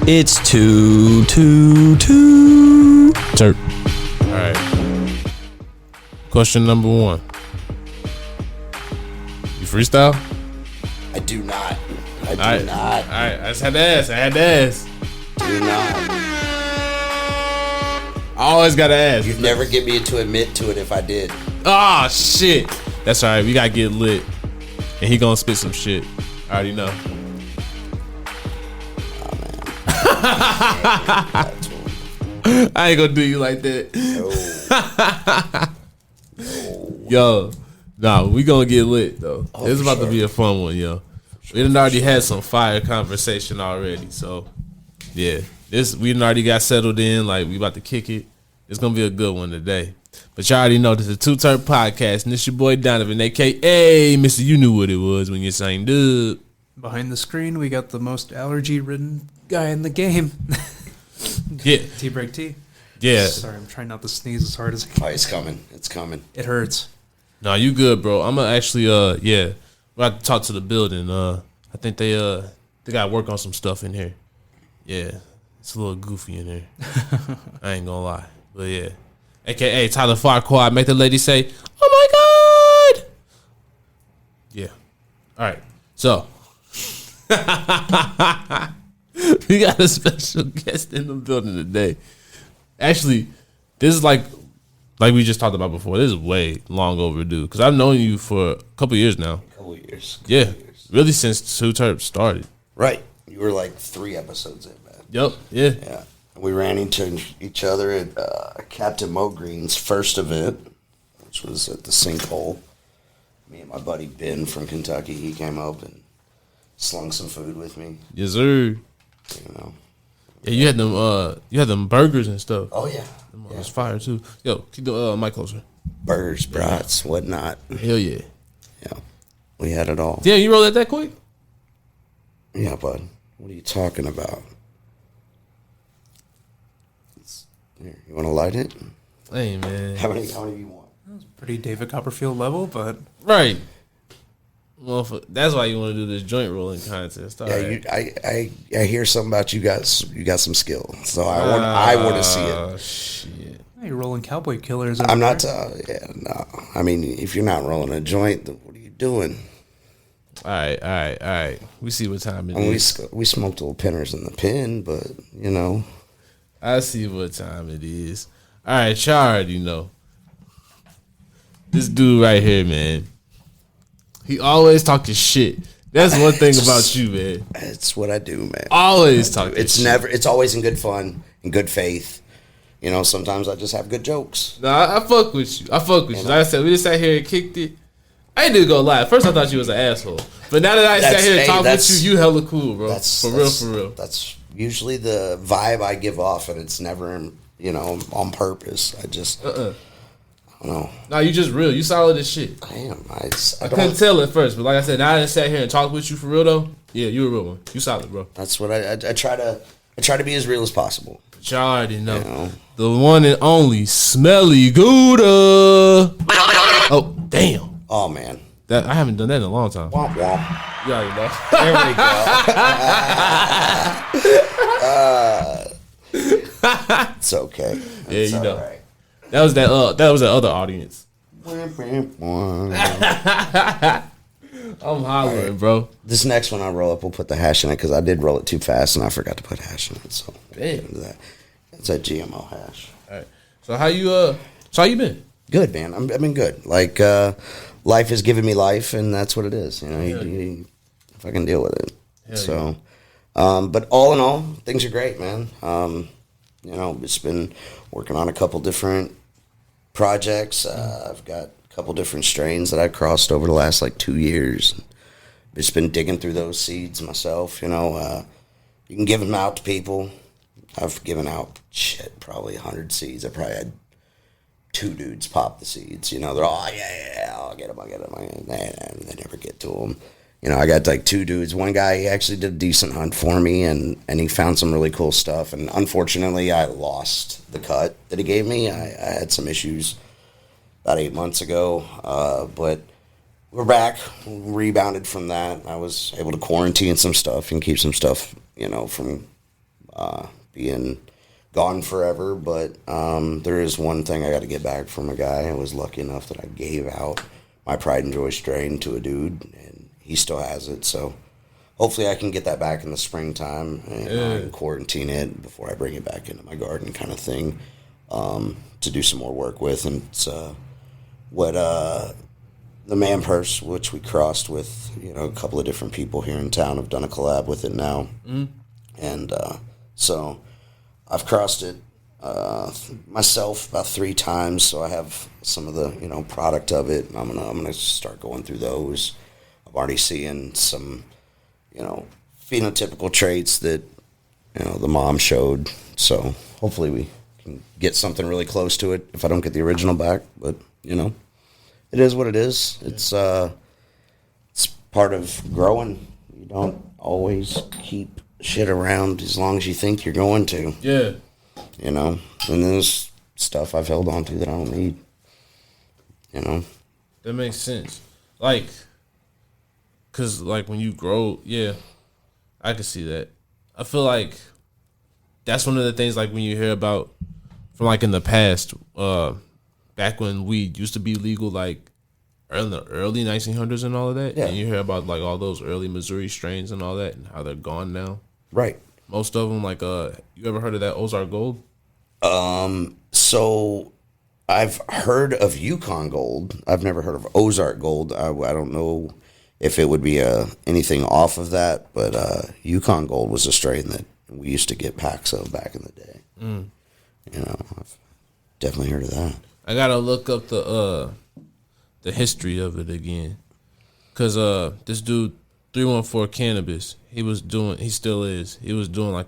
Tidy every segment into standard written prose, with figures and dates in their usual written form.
It's Too T3rpd. All right. Question number 1. You freestyle? I do not. I do not. All right. I just had to ask. Do not. I always gotta ask. You'd never get me to admit to it if I did. Oh shit. That's all right. We gotta get lit, and he gonna spit some shit. I already know. I ain't gonna do you like that. No. Yo, nah, we gonna get lit though. It's about to be a fun one, yo. We done already had some fire conversation already, so yeah. We done already got settled in, like we about to kick it. It's gonna be a good one today. But y'all already know this is a Too T3rpd podcast, and this your boy Donovan, aka Mr. You knew what it was when you signed up. Behind the screen, we got the most allergy-ridden guy in the game. Yeah. Tbreak T. Yeah. Sorry, I'm trying not to sneeze as hard as I can. Oh, it's coming. It's coming. It hurts. No, you good, bro. I'm gonna actually, yeah. We have to talk to the building. I think they gotta work on some stuff in here. Yeah, it's a little goofy in here. I ain't gonna lie, but yeah. AKA Tyler Farquaad, make the lady say, "Oh my God!" Yeah. All right. So we got a special guest in the building today. Actually, this is like we just talked about before. This is way long overdue because I've known you for a couple years now. Yeah, really since Too T3rpd started. Right. You were like 3 episodes in, man. Yep. Yeah. Yeah. We ran into each other at Captain Mo Green's first event, which was at the Sinkhole. Me and my buddy Ben from Kentucky, he came up and slung some food with me. Yes, sir. You know. Yeah, you had them burgers and stuff. Oh yeah. It was fire too. Yo, keep the mic closer. Burgers, brats, whatnot. Hell yeah. Yeah. We had it all. Damn, you rolled that quick? Yeah, bud. What are you talking about? Here, you want to light it? Hey, man. How many do you want? That was pretty David Copperfield level, but Right. Well, that's why you want to do this joint rolling contest. All right. I hear something about you guys. You got some skill, so I want to see it. Oh shit! hey, you're rolling cowboy killers. I'm not. No. I mean, if you're not rolling a joint, then what are you doing? All right. We see what time it I mean, is. we smoked little pinners in the pen, but you know. I see what time it is. All right, y'all already know. This dude right here, man. He always talking shit. That's one thing about you, man. It's what I do, man. Always talking shit. It's always in good fun, in good faith. You know, sometimes I just have good jokes. Nah, I fuck with you. Like I said, we just sat here and kicked it. I ain't even gonna lie. At first I thought you was an asshole. But now that I sat here and talked with you, you hella cool, bro. For real. That's usually the vibe I give off, and it's never, you know, on purpose. I just, I don't know. Nah, you just real. You solid as shit. I am. I couldn't tell at first, but like I said, now I sat here and talked with you for real though. Yeah, you a real one. You solid, bro. That's what I try to be as real as possible. But y'all already know. The one and only Smelly Gouda. Oh, damn. Oh, man. I haven't done that in a long time. Womp womp. You already know. There we go. It's okay. Yeah, it's you know. right. That was that other audience. I'm hollering, right, bro. This next one I roll up, we'll put the hash in it because I did roll it too fast and I forgot to put hash in it. So damn, it's a GMO hash. All right. So how you been? Good, man. I've been good. Like life has given me life, and that's what it is. You know, you fucking deal with it. Hell so, but all in all, things are great, man. You know, it's been working on a couple different projects. I've got a couple different strains that I crossed over the last like 2 years. Just been digging through those seeds myself. You know, you can give them out to people. I've given out probably 100 seeds. I probably had 2 dudes pop the seeds. You know, they're all yeah, I'll get them. They never get to them. You know, I got like 2 dudes. One guy, he actually did a decent hunt for me, and he found some really cool stuff. And unfortunately, I lost the cut that he gave me. I had some issues about 8 months ago, but we're back, rebounded from that. I was able to quarantine some stuff and keep some stuff, you know, from being gone forever. But there is one thing I got to get back from a guy. I was lucky enough that I gave out my Pride and Joy strain to a dude, and he still has it. So hopefully I can get that back in the springtime and quarantine it before I bring it back into my garden, kind of thing, to do some more work with. And it's what the Man Purse, which we crossed with, a couple of different people here in town, have done a collab with it now. And so I've crossed it myself about 3 times, so I have some of the product of it. I'm gonna start going through those. I'm already seeing some phenotypical traits that the mom showed, so hopefully we can get something really close to it if I don't get the original back. But it is what it is. It's part of growing. You don't always keep shit around as long as you think you're going to. Yeah. And there's stuff I've held on to that I don't need. That makes sense. Cause when you grow, I can see that. I feel like that's one of the things when you hear about from in the past, back when weed used to be legal, in the early 1900s and all of that. Yeah. And you hear about all those early Missouri strains and all that and how they're gone now. Right. Most of them, you ever heard of that Ozark Gold? So I've heard of Yukon Gold. I've never heard of Ozark Gold. I don't know if it would be anything off of that, but Yukon Gold was a strain that we used to get packs of back in the day. I've definitely heard of that. I gotta look up the history of it again, cause this dude 314 Cannabis, he still is. He was doing a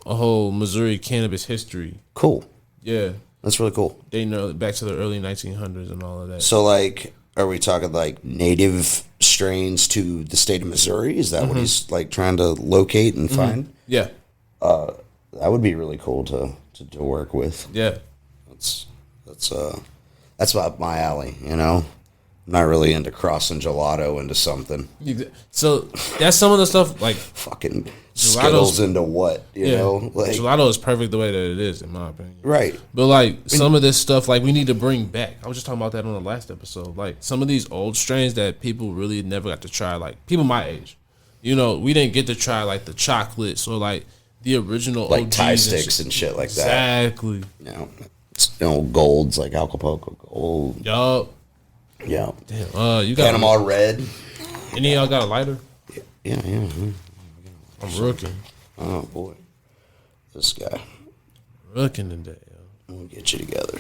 whole Missouri cannabis history. Cool. Yeah, that's really cool. They know back to the early 1900s and all of that. So are we talking native strains to the state of Missouri? Is that what he's trying to locate and find? Yeah. That would be really cool to work with. Yeah. That's about my alley, I'm not really into crossing gelato into something. So that's some of the stuff fucking Skittles into what, you know? Gelato is perfect the way that it is, in my opinion. Right. But some of this stuff we need to bring back. I was just talking about that on the last episode. Some of these old strains that people really never got to try, people my age. We didn't get to try the chocolates or the original OGs Thai sticks and shit like that. Exactly. Golds like Acapulco Gold. Yup. Yeah. Damn. You got Panama Red. Any of y'all got a lighter? Yeah. I'm rooking. Oh boy, this guy. Rooking today. Yo. We'll get you together.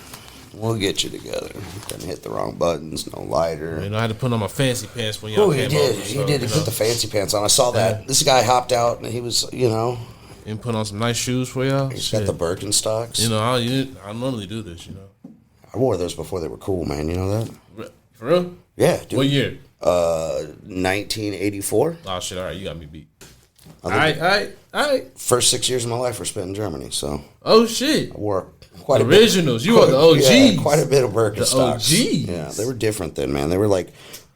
Didn't hit the wrong buttons. No lighter. I had to put on my fancy pants when y'all came over. He did. He put the fancy pants on. I saw that. This guy hopped out and he was, And put on some nice shoes for y'all. He's got the Birkenstocks. I normally do this, I wore those before they were cool, man. You know that? For real? Yeah, dude. What year? 1984. Oh, shit. All right, you got me beat. All right. First 6 years of my life were spent in Germany, so. Oh, shit. I wore quite Originals. You are the OGs. Yeah, quite a bit of Birkenstocks. The OGs. Yeah, they were different then, man. They were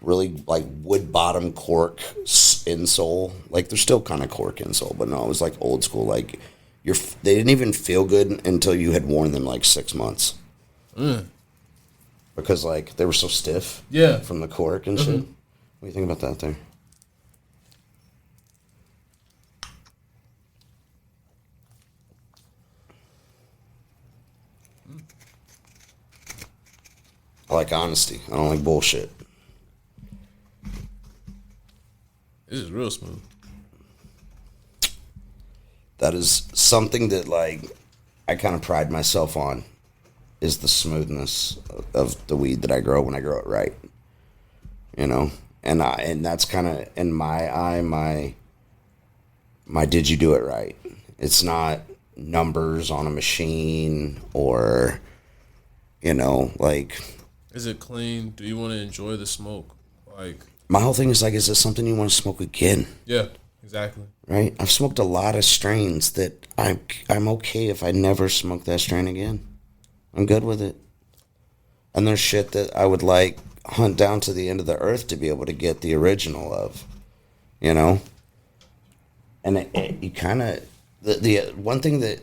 really wood bottom cork insole. They're still kind of cork insole, but no, it was old school. They didn't even feel good until you had worn them 6 months. Because they were so stiff. Yeah. From the cork and shit. What do you think about that there? I like honesty. I don't like bullshit. This is real smooth. That is something that I kind of pride myself on, is the smoothness of the weed that I grow when I grow it right. And that's kind of in my eye my did you do it right? It's not numbers on a machine or Is it clean? Do you want to enjoy the smoke? My whole thing is is this something you want to smoke again? Yeah, exactly. Right? I've smoked a lot of strains that I'm okay if I never smoke that strain again. I'm good with it. And there's shit that I would hunt down to the end of the earth to be able to get the original of. And you kind of the one thing that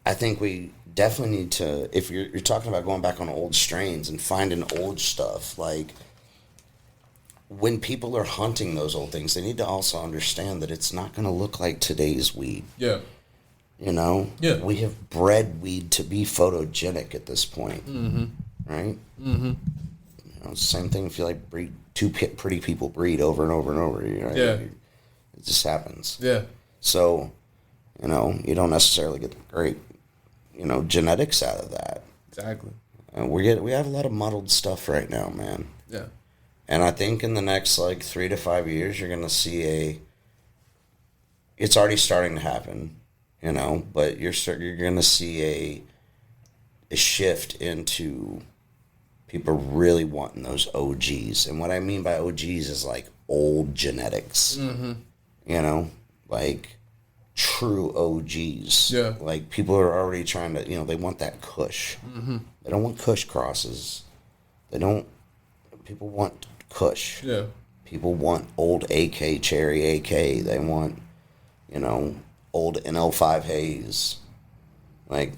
I think we definitely need to, if you're talking about going back on old strains and finding old stuff, like when people are hunting those old things, they need to also understand that it's not going to look like today's weed. Yeah. You know? Yeah. We have bred weed to be photogenic at this point. Mm-hmm. Right? Mm-hmm. You know, same thing if you like breed two pretty people breed over and over and over. Right? Yeah. It just happens. Yeah. So, you know, you don't necessarily get the great, you know, genetics out of that. Exactly. And we have a lot of muddled stuff right now, man. Yeah. And I think in the next like 3 to 5 years, you're gonna see it's already starting to happen, you know, but you're gonna see a shift into people really wanting those OGs. And what I mean by OGs is like old genetics, you know, like true OGs. Yeah. Like people are already trying to, you know, they want that Kush. They don't want Kush crosses. People want Kush. Yeah. People want old AK, Cherry AK. They want, you know, old NL5 Haze. Like,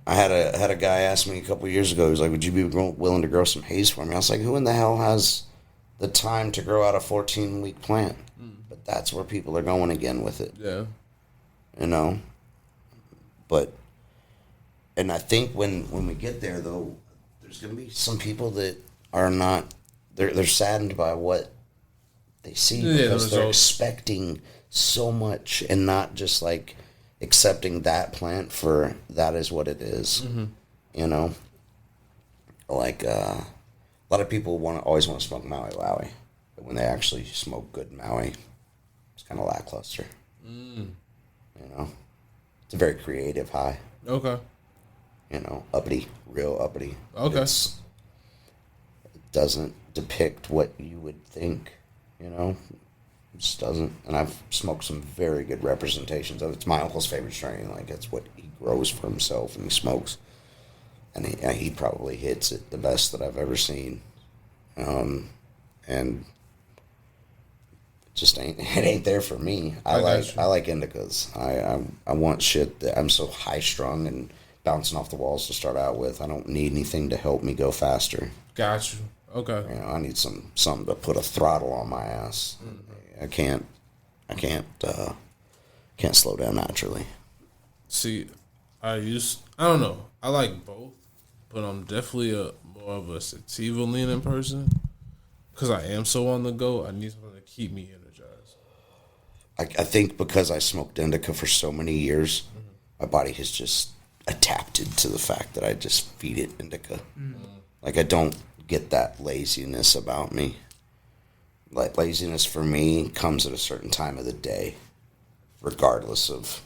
I had a guy ask me a couple of years ago, he was like, would you be willing to grow some haze for me? I was like, who in the hell has the time to grow out a 14-week plant? But that's where people are going again with it. Yeah. You know? But, and I think when we get there, though, there's going to be some people that are not, they're saddened by what they see because they're expecting so much and not just like accepting that plant for that is what it is. You know? Like, a lot of people always want to smoke Maui Wowie, but when they actually smoke good Maui, it's kind of lackluster. You know? It's a very creative high. Okay. You know, uppity, real uppity. Okay. It doesn't depict what you would think, you know? It just doesn't. And I've smoked some very good representations of it. It's my uncle's favorite strain. Like, it's what he grows for himself and he smokes. And he probably hits it the best that I've ever seen. And it just ain't there for me. I like indicas. I want shit that I'm so high strung and bouncing off the walls to start out with. I don't need anything to help me go faster. Got you. Okay. You know, I need something to put a throttle on my ass. I can't slow down naturally. See, I don't know. I like both, but I'm definitely more of a sativa leaning person because I am so on the go. I need something to keep me energized. I think because I smoked indica for so many years, my body has just adapted to the fact that I just feed it indica. Like, I don't get that laziness about me. Like, laziness for me comes at a certain time of the day, regardless of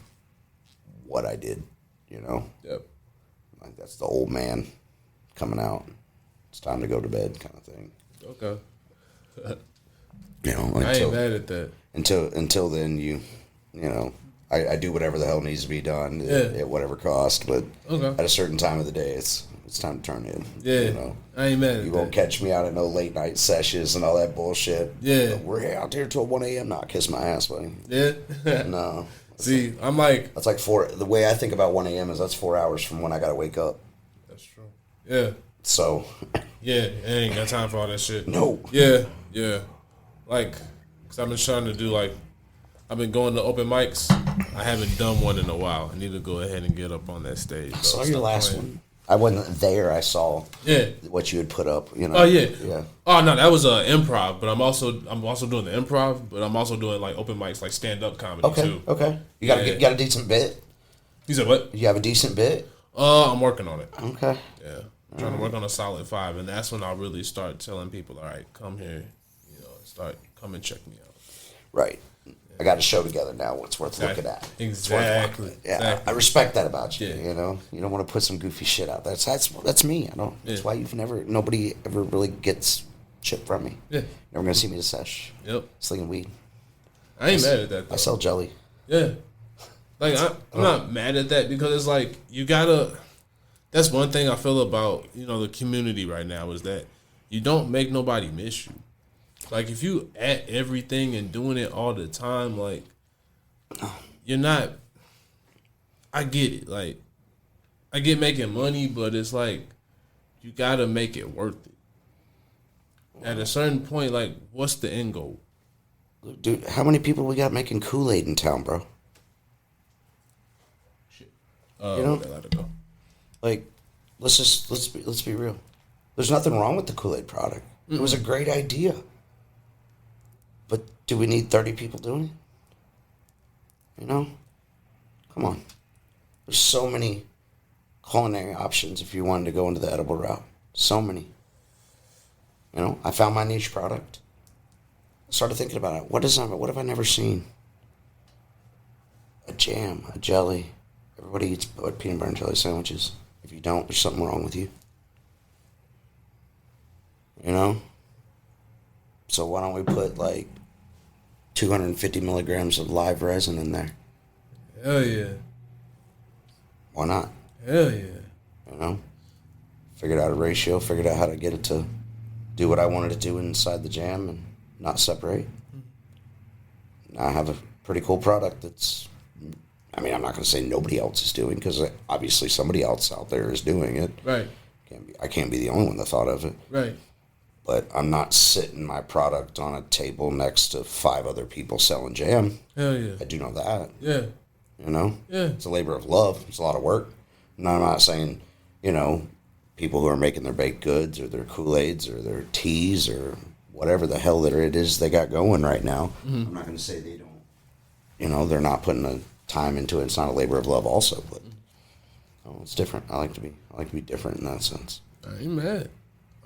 what I did, you know? Yep. Like, that's the old man coming out. It's time to go to bed kind of thing. Okay. You know, I ain't mad at that. Until then, you know, I do whatever the hell needs to be done at whatever cost, but at a certain time of the day, it's time to turn in. Yeah, you know? I ain't mad at that. You won't catch me out at no late night sessions and all that bullshit. Yeah. We're out there till 1 a.m. Nah, kiss my ass, buddy. Yeah. No. See, I'm like... That's like the way I think about 1 a.m. is that's 4 hours from when I got to wake up. That's true. Yeah. So... Yeah, I ain't got time for all that shit. No. Yeah. Like, because I've been trying to do, like... I've been going to open mics. I haven't done one in a while. I need to go ahead and get up on that stage. I saw your last one. I wasn't there. I saw what you had put up. You know. Oh yeah. Oh no, that was improv. But I'm also doing the improv. But I'm also doing like open mics, like stand up comedy too. Okay. You got a decent bit. You said what? You have a decent bit. I'm working on it. Okay. Yeah, I'm trying to work on a solid 5, and that's when I'll really start telling people, all right, come here, you know, come and check me out. Right. I got a show together now. What's worth looking at? Exactly. Yeah, Exactly. I respect that about you. Yeah. You know, you don't want to put some goofy shit out there. That's me. I don't. That's why nobody ever really gets shit from me. Yeah. Never gonna see me to sesh. Yep. Slinging weed. I ain't mad at that, though. I sell jelly. Yeah. Like, I'm not mad at that because it's like, you gotta... That's one thing I feel about, you know, the community right now is that you don't make nobody miss you. Like, if you at everything and doing it all the time, like, you're not. I get it. Like, I get making money, but it's like you gotta make it worth it. At a certain point, like, what's the end goal? Dude, how many people we got making Kool-Aid in town, bro? Shit. You know? Let it go. Like, let's be real. There's nothing wrong with the Kool-Aid product. It was a great idea. But do we need 30 people doing it? You know? Come on. There's so many culinary options if you wanted to go into the edible route. So many. You know, I found my niche product. I started thinking about it. What have I never seen? A jam, a jelly. Everybody eats peanut butter and jelly sandwiches. If you don't, there's something wrong with you. You know? So why don't we put like 250 milligrams of live resin in there? Hell yeah. Why not? Hell yeah. You know? Figured out a ratio, figured out how to get it to do what I wanted to do inside the jam and not separate. Now I have a pretty cool product that's, I mean, I'm not going to say nobody else is doing, because obviously somebody else out there is doing it. Right. I can't be the only one that thought of it. Right. But I'm not sitting my product on a table next to 5 other people selling jam. Hell yeah. I do know that. Yeah. You know? Yeah. It's a labor of love. It's a lot of work. And I'm not saying, you know, people who are making their baked goods or their Kool-Aids or their teas or whatever the hell that it is they got going right now. I'm not going to say they don't, you know, they're not putting the time into it. It's not a labor of love also, but it's different. I like to be different in that sense. I ain't mad.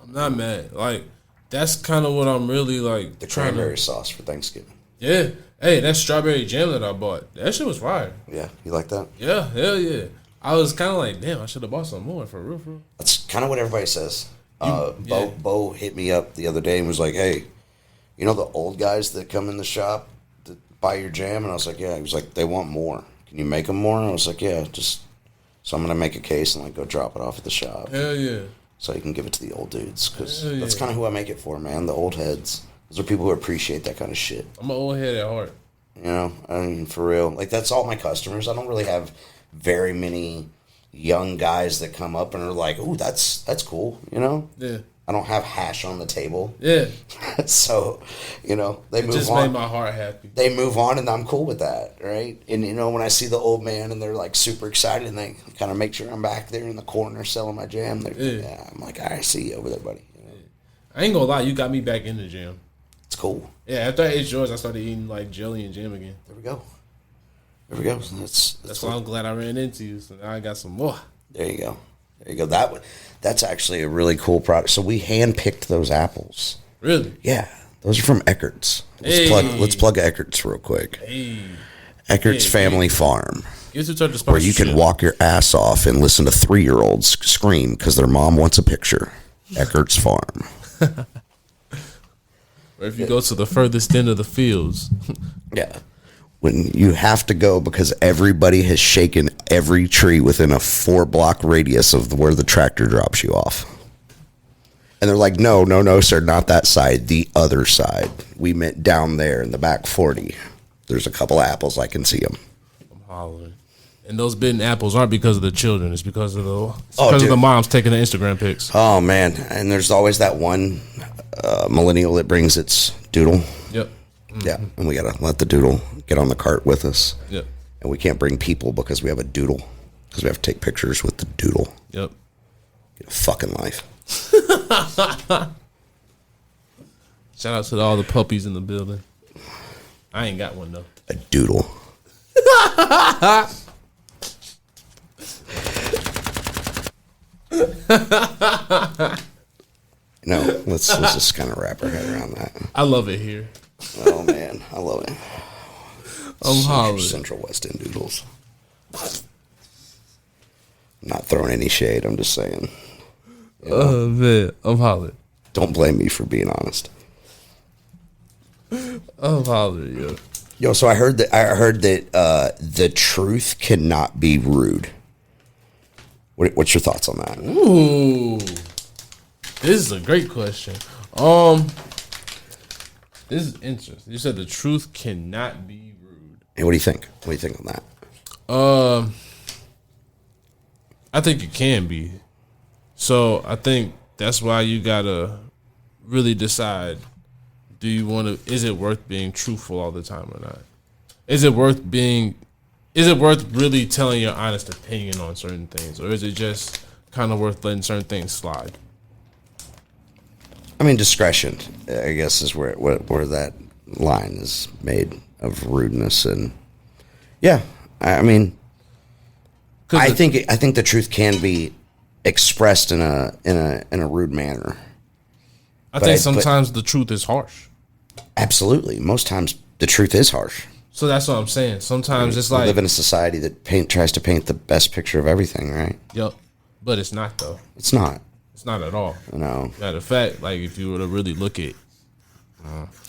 I'm not mad. Like, that's kind of what I'm really like. The cranberry sauce for Thanksgiving. Yeah. Hey, that strawberry jam that I bought, that shit was fire. Yeah, you like that? Yeah, hell yeah. I was kind of like, damn, I should have bought some more for real, for real. That's kind of what everybody says. Bo hit me up the other day and was like, hey, you know the old guys that come in the shop to buy your jam? And I was like, yeah. He was like, they want more. Can you make them more? And I was like, yeah, just. So I'm going to make a case and like go drop it off at the shop. Hell yeah. So you can give it to the old dudes, because that's kind of who I make it for, man. The old heads. Those are people who appreciate that kind of shit. I'm an old head at heart. You know, I mean, for real. Like, that's all my customers. I don't really have very many young guys that come up and are like, ooh, that's cool, you know? Yeah. I don't have hash on the table. Yeah. So, you know, they move on. It just made my heart happy. They move on, and I'm cool with that, right? And, you know, when I see the old man and they're, like, super excited and they kind of make sure I'm back there in the corner selling my jam, I'm like, all right, see you over there, buddy. You know? I ain't gonna lie, you got me back in the jam. It's cool. Yeah, after I ate yours, I started eating, like, jelly and jam again. There we go. That's why I'm glad I ran into you, so now I got some more. There you go. That's actually a really cool product. So we hand-picked those apples. Really? Yeah. Those are from Eckert's. Let's plug Eckert's real quick. Hey. Eckert's Family Farm. Where you can walk your ass off and listen to 3-year-olds scream because their mom wants a picture. Eckert's Farm. Or if you go to the furthest end of the fields. Yeah. When you have to go because everybody has shaken every tree within a 4-block radius of where the tractor drops you off. And they're like, no, sir, not that side, the other side. We meant down there in the back 40. There's a couple apples, I can see them. I'm hollering. And those bitten apples aren't because of the children. It's because of the moms taking the Instagram pics. Oh, man. And there's always that one millennial that brings its doodle. Yep. Mm-hmm. Yeah, and we got to let the doodle get on the cart with us. Yep. And we can't bring people because we have a doodle. Because we have to take pictures with the doodle. Yep. Get a fucking life. Shout out to all the puppies in the building. I ain't got one, though. A doodle. No, let's just kind of wrap our head around that. I love it here. Oh, man. I love it. I'm hollering. Central West End doodles. I'm not throwing any shade. I'm just saying. You know, oh, man. I'm hollering. Don't blame me for being honest. I'm hollering, yo. Yo, so I heard that the truth cannot be rude. What's your thoughts on that? Ooh. This is a great question. This is interesting. You said the truth cannot be rude. And what do you think? What do you think on that? I think it can be. So I think that's why you gotta really decide: do you want to? Is it worth being truthful all the time or not? Is it worth really telling your honest opinion on certain things, or is it just kind of worth letting certain things slide? I mean, discretion, I guess, is where that line is made of rudeness, and yeah, I mean, I think the truth can be expressed in a rude manner. I think sometimes the truth is harsh. Absolutely, most times the truth is harsh. So that's what I'm saying. Sometimes it's like we live in a society that tries to paint the best picture of everything, right? Yep, but it's not though. It's not. It's not at all. No. Matter of fact, like if you were to really look at,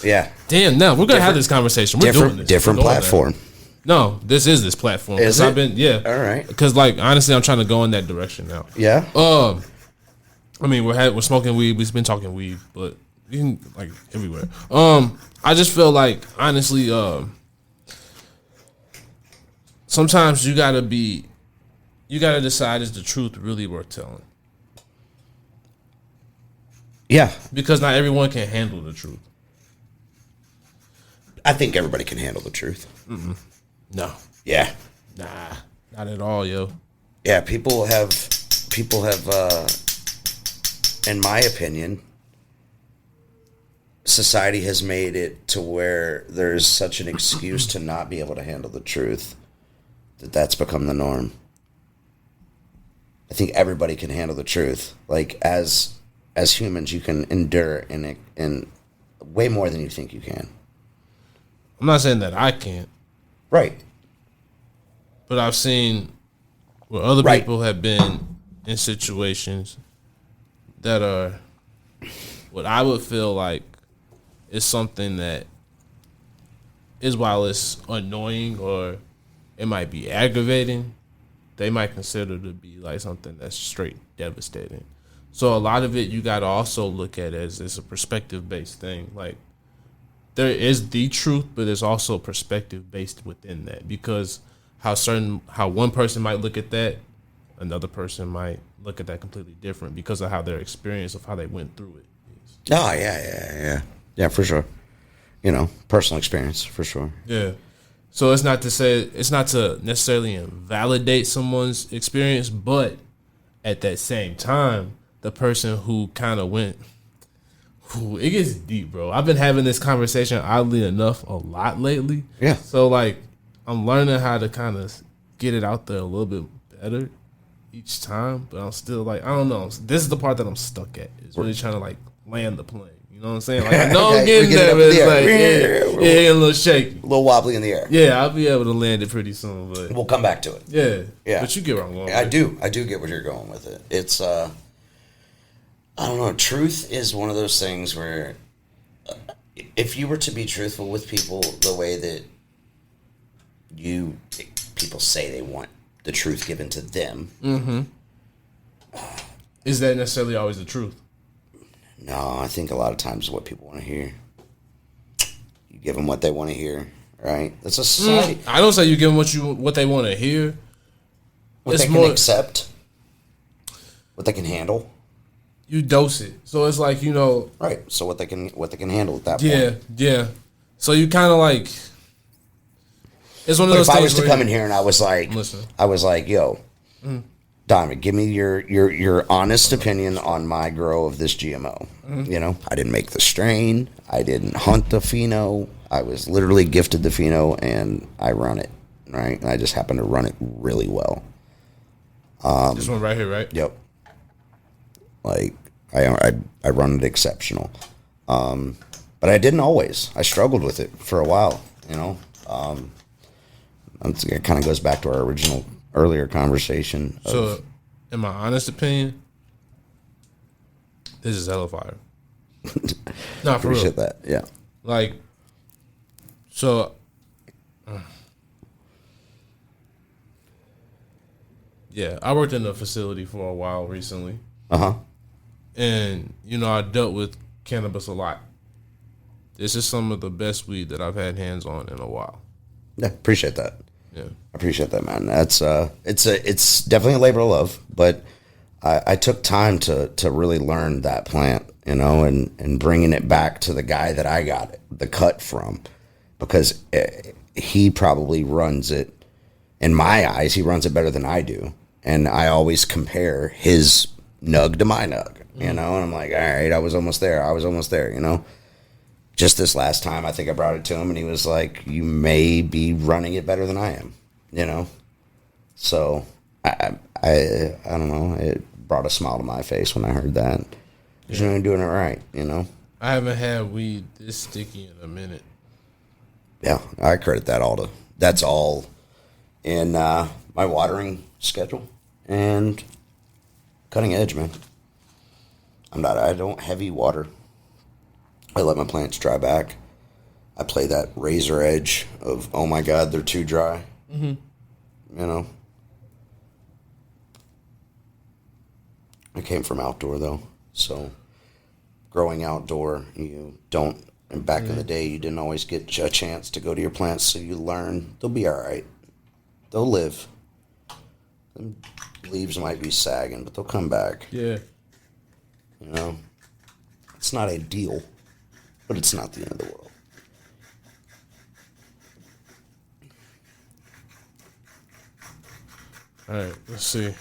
yeah. Damn. Now we're gonna have this conversation. We're doing this. Different platform. No, this is this platform. Is it? I've been All right. Because like honestly, I'm trying to go in that direction now. Yeah. I mean we're smoking weed. We've been talking weed, but you can like everywhere. I just feel like honestly, sometimes you gotta decide, is the truth really worth telling? Yeah. Because not everyone can handle the truth. I think everybody can handle the truth. Mm-mm. No. Yeah. Nah. Not at all, yo. Yeah, people have in my opinion, society has made it to where there's such an excuse to not be able to handle the truth that's become the norm. I think everybody can handle the truth. Like as humans, you can endure in way more than you think you can. I'm not saying that I can't. Right. But I've seen where other people have been in situations that are what I would feel like is something that is, while it's annoying or it might be aggravating, they might consider to be like something that's straight devastating. So a lot of it you got to also look at as it's a perspective based thing. Like there is the truth, but there's also perspective based within that, because how one person might look at that, another person might look at that completely different because of how their experience of how they went through it is. Oh yeah, for sure. You know, personal experience for sure. Yeah. So it's not to necessarily invalidate someone's experience, but at that same time, the person who kind of went, it gets deep, bro. I've been having this conversation, oddly enough, a lot lately. Yeah. So like, I'm learning how to kind of get it out there a little bit better each time, but I'm still like, I don't know. This is the part that I'm stuck at. Is really trying to like land the plane. You know what I'm saying? Like, I know I'm getting there, but it's like, a little shaky. A little wobbly in the air. Yeah, I'll be able to land it pretty soon, but we'll come back to it. Yeah. But you get where I'm going. I do get where you're going with it. It's I don't know. Truth is one of those things where if you were to be truthful with people the way that people say they want the truth given to them. Mm-hmm. Is that necessarily always the truth? No, I think a lot of times what people want to hear. You give them what they want to hear, right? That's a society. I don't say you give them what they want to hear. What they can accept. What they can handle. You dose it. So it's like, you know. Right. So what they can handle at that point. Yeah. So you kind of like. It's one of those things. If I was to come in here and I was like, yo, Donovan, give me your honest opinion on my grow of this GMO. You know, I didn't make the strain. I didn't hunt the pheno. I was literally gifted the pheno and I run it, right? And I just happen to run it really well. This one right here, right? Yep. Like, I run it exceptional. But I didn't always. I struggled with it for a while, you know. It kind of goes back to our earlier conversation. So, in my honest opinion, this is hella fire. No, for real. Appreciate that. Yeah. Like, so, yeah, I worked in a facility for a while recently. And, you know, I dealt with cannabis a lot. This is some of the best weed that I've had hands on in a while. Yeah, appreciate that. Yeah. I appreciate that, man. That's it's definitely a labor of love, but I took time to really learn that plant, you know, and bringing it back to the guy that I got the cut from, because he probably runs it, in my eyes, he runs it better than I do, and I always compare his nug to my nug, you know, and I'm like, all right, I was almost there, you know. Just this last time, I think I brought it to him, and he was like, you may be running it better than I am, you know. So I don't know. It brought a smile to my face when I heard that. You're doing it right, you know. I haven't had weed this sticky in a minute. Yeah, I credit that all to. That's all in my watering schedule and cutting edge, man. I don't heavy water. I let my plants dry back. I play that razor edge of, oh my God, they're too dry. Mm-hmm. You know. I came from outdoor, though. So, growing outdoor, you don't, and back in the day, you didn't always get a chance to go to your plants, so you learn. They'll be all right. They'll live. Them leaves might be sagging, but they'll come back. Yeah. You know? It's not ideal, but it's not the end of the world. All right, let's see.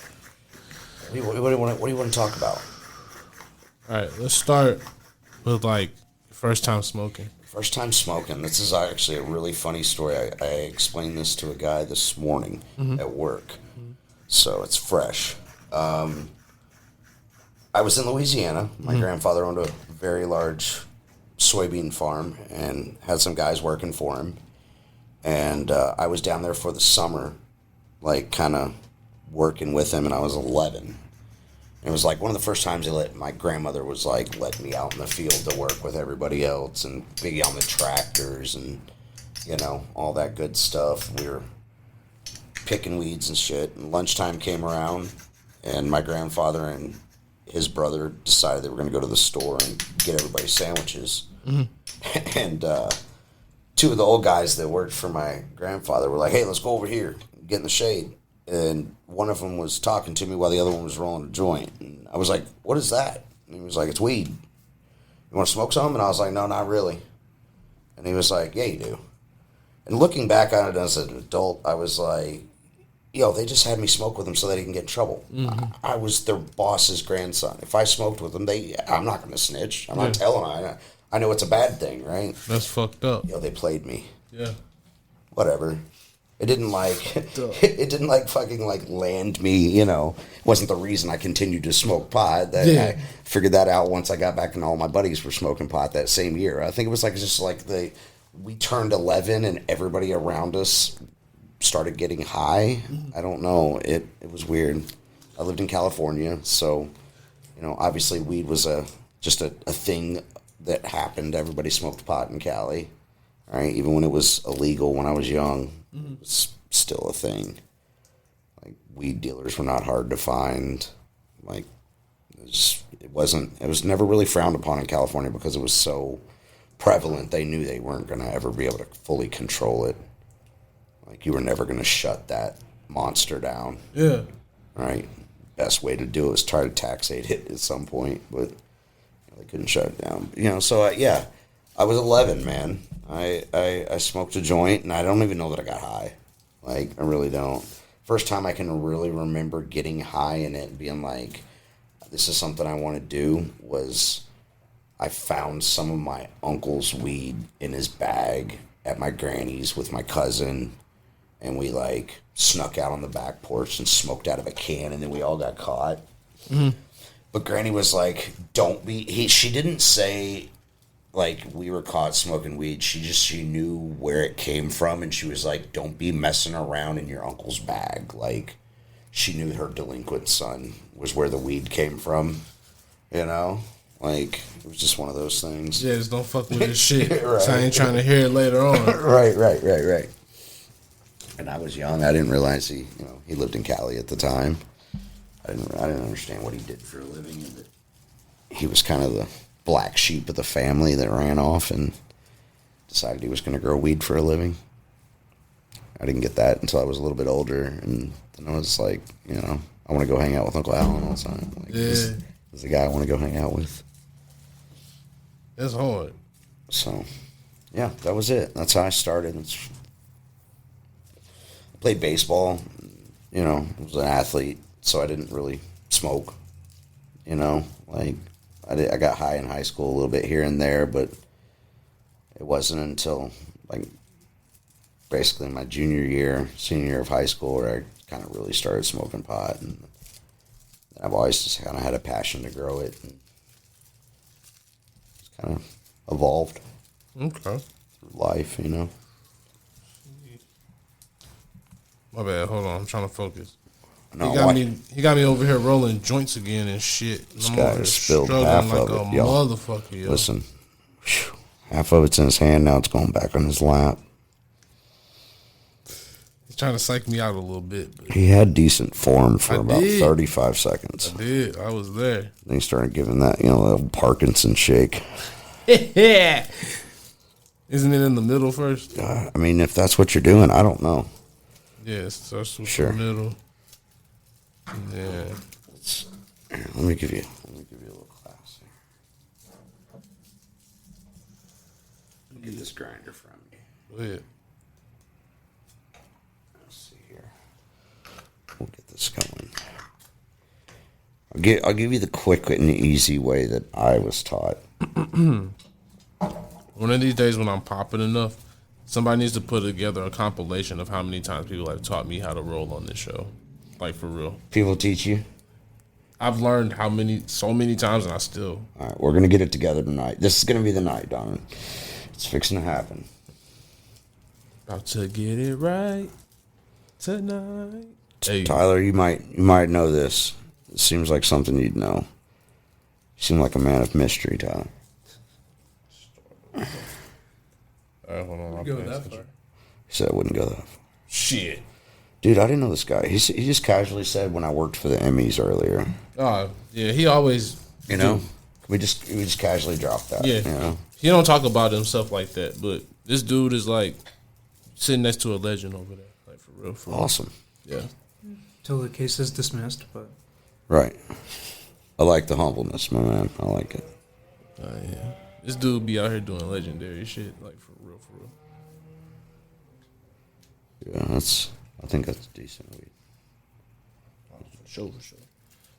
What do you want to talk about? All right, let's start with, like, first time smoking. First time smoking. This is actually a really funny story. I explained this to a guy this morning at work, so it's fresh. I was in Louisiana. My grandfather owned a very large soybean farm and had some guys working for him. And I was down there for the summer, like kind of working with him, and I was 11. It was like one of the first times my grandmother was like letting me out in the field to work with everybody else and be on the tractors and, you know, all that good stuff. We were picking weeds and shit. And lunchtime came around, and my grandfather and his brother decided they were going to go to the store and get everybody sandwiches. And two of the old guys that worked for my grandfather were like, hey, let's go over here, get in the shade. And one of them was talking to me while the other one was rolling a joint. And I was like, what is that? And he was like, it's weed. You want to smoke some? And I was like, no, not really. And he was like, yeah, you do. And looking back on it as an adult, I was like, yo, they just had me smoke with them so they didn't get in trouble. I was their boss's grandson. If I smoked with them, I'm not going to snitch. I'm not telling them. I know it's a bad thing, right? That's fucked up. Yo, they played me. Yeah. Whatever. It didn't fucking like land me, you know. It wasn't the reason I continued to smoke pot. I figured that out once I got back and all my buddies were smoking pot that same year. I think it was like just like we turned 11 and everybody around us started getting high. I don't know. It was weird. I lived in California, so, you know, obviously weed was just a thing that happened. Everybody smoked pot in Cali, right? Even when it was illegal when I was young, it was still a thing. Like, weed dealers were not hard to find. Like, it was never really frowned upon in California because it was so prevalent. They knew they weren't going to ever be able to fully control it. Like, you were never going to shut that monster down. Yeah. Right? Best way to do it was try to taxate it at some point, but they couldn't shut it down. You know, so, yeah, I was 11, man. I smoked a joint, and I don't even know that I got high. Like, I really don't. First time I can really remember getting high in it and being like, this is something I want to do, was I found some of my uncle's weed in his bag at my granny's with my cousin, and we, like, snuck out on the back porch and smoked out of a can, and then we all got caught. But Granny was like, she didn't say, like, we were caught smoking weed. She knew where it came from, and she was like, don't be messing around in your uncle's bag. Like, she knew her delinquent son was where the weed came from, you know? Like, it was just one of those things. Yeah, just don't fuck with this shit. Right. So I ain't trying to hear it later on. Right. And I was young. I didn't realize he lived in Cali at the time. I didn't understand what he did for a living. He was kind of the black sheep of the family that ran off and decided he was going to grow weed for a living. I didn't get that until I was a little bit older, and then I was like, you know, I want to go hang out with Uncle Alan all the time. Like, this is the guy I want to go hang out with. That's hard. So, yeah, that was it. That's how I started. I played baseball. You know, I was an athlete, so I didn't really smoke. You know, like I got high in high school a little bit here and there, but it wasn't until like basically my senior year of high school where I kind of really started smoking pot, and I've always just kind of had a passion to grow it, and it's kind of evolved. Okay. Through life, you know. My bad. Hold on. I'm trying to focus. No, he got me over here rolling joints again and shit. This I'm guy over here has spilled struggling half like of a it, yo. motherfucker, yo. Listen, whew, half of it's in his hand, now it's going back on his lap. He's trying to psych me out a little bit. But He had decent form for I about did. 35 seconds. I did. I was there. Then he started giving that, you know, little Parkinson shake. Yeah. Isn't it in the middle first? I mean, if that's what you're doing, I don't know. Yeah, it starts with Sure. the middle. Yeah. Here, let me give you a little class here. Get this grinder from you. Go ahead. Let's see here. We'll get this going. I'll give you the quick and easy way that I was taught. One of these days when I'm popping enough, somebody needs to put together a compilation of how many times people have taught me how to roll on this show. Like, for real. People teach you? I've learned so many times, and I still. All right, we're going to get it together tonight. This is going to be the night, Donovan. It's fixing to happen. About to get it right tonight. Hey. Tyler, you might know this. It seems like something you'd know. You seem like a man of mystery, Tyler. All right, hold on. Go that far. He said I wouldn't go that far. Shit. Dude, I didn't know this guy. He just casually said when I worked for the Emmys earlier. Oh, yeah, he always. You know? We just casually dropped that. Yeah. You know? He don't talk about himself like that, but this dude is like sitting next to a legend over there. Like, for real. Awesome. Yeah. Till the case is dismissed, but Right. I like the humbleness, my man. I like it. Yeah. This dude be out here doing legendary shit, like, for real. Yeah, I think that's decent weed. For sure.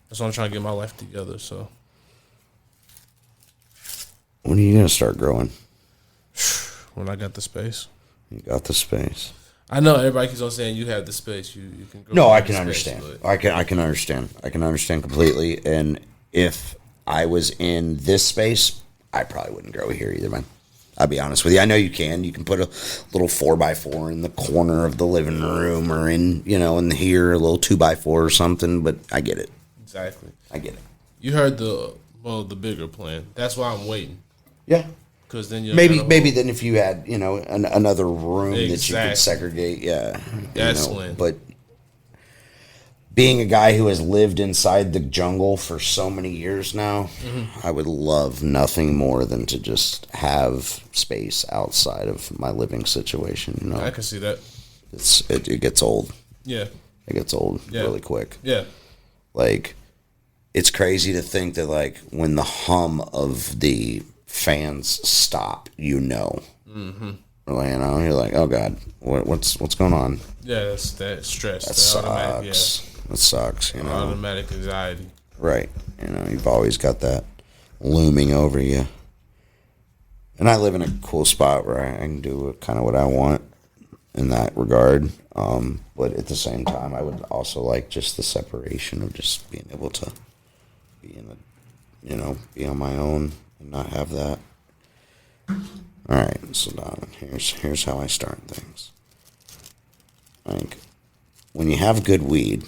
That's why I'm trying to get my life together, so. When are you going to start growing? When I got the space. You got the space. I know everybody keeps on saying you have the space. You can grow. No, I the can space, understand. but- I can understand. I can understand completely. And if I was in this space, I probably wouldn't grow here either, man. I'll be honest with you. I know you can. You can put a little 4x4 in the corner of the living room, or in here a little 2x4 or something. But I get it. Exactly. I get it. You heard the bigger plan. That's why I'm waiting. Yeah. Because then you maybe then if you had another room that you Exactly. could segregate, yeah. That's when. But being a guy who has lived inside the jungle for so many years now, I would love nothing more than to just have space outside of my living situation. You know, I can see that. it gets old. Yeah. It gets old really quick. Yeah. Like, it's crazy to think that, like, when the hum of the fans stop, Mm-hmm. You're like, oh God, what's going on? Yeah, that's that stress. That sucks. That sucks. Automatic anxiety. Right. You've always got that looming over you. And I live in a cool spot where I can do kind of what I want in that regard. But at the same time, I would also like just the separation of just being able to be be on my own and not have that. All right, so Donovan, here's how I start things. Like, when you have good weed,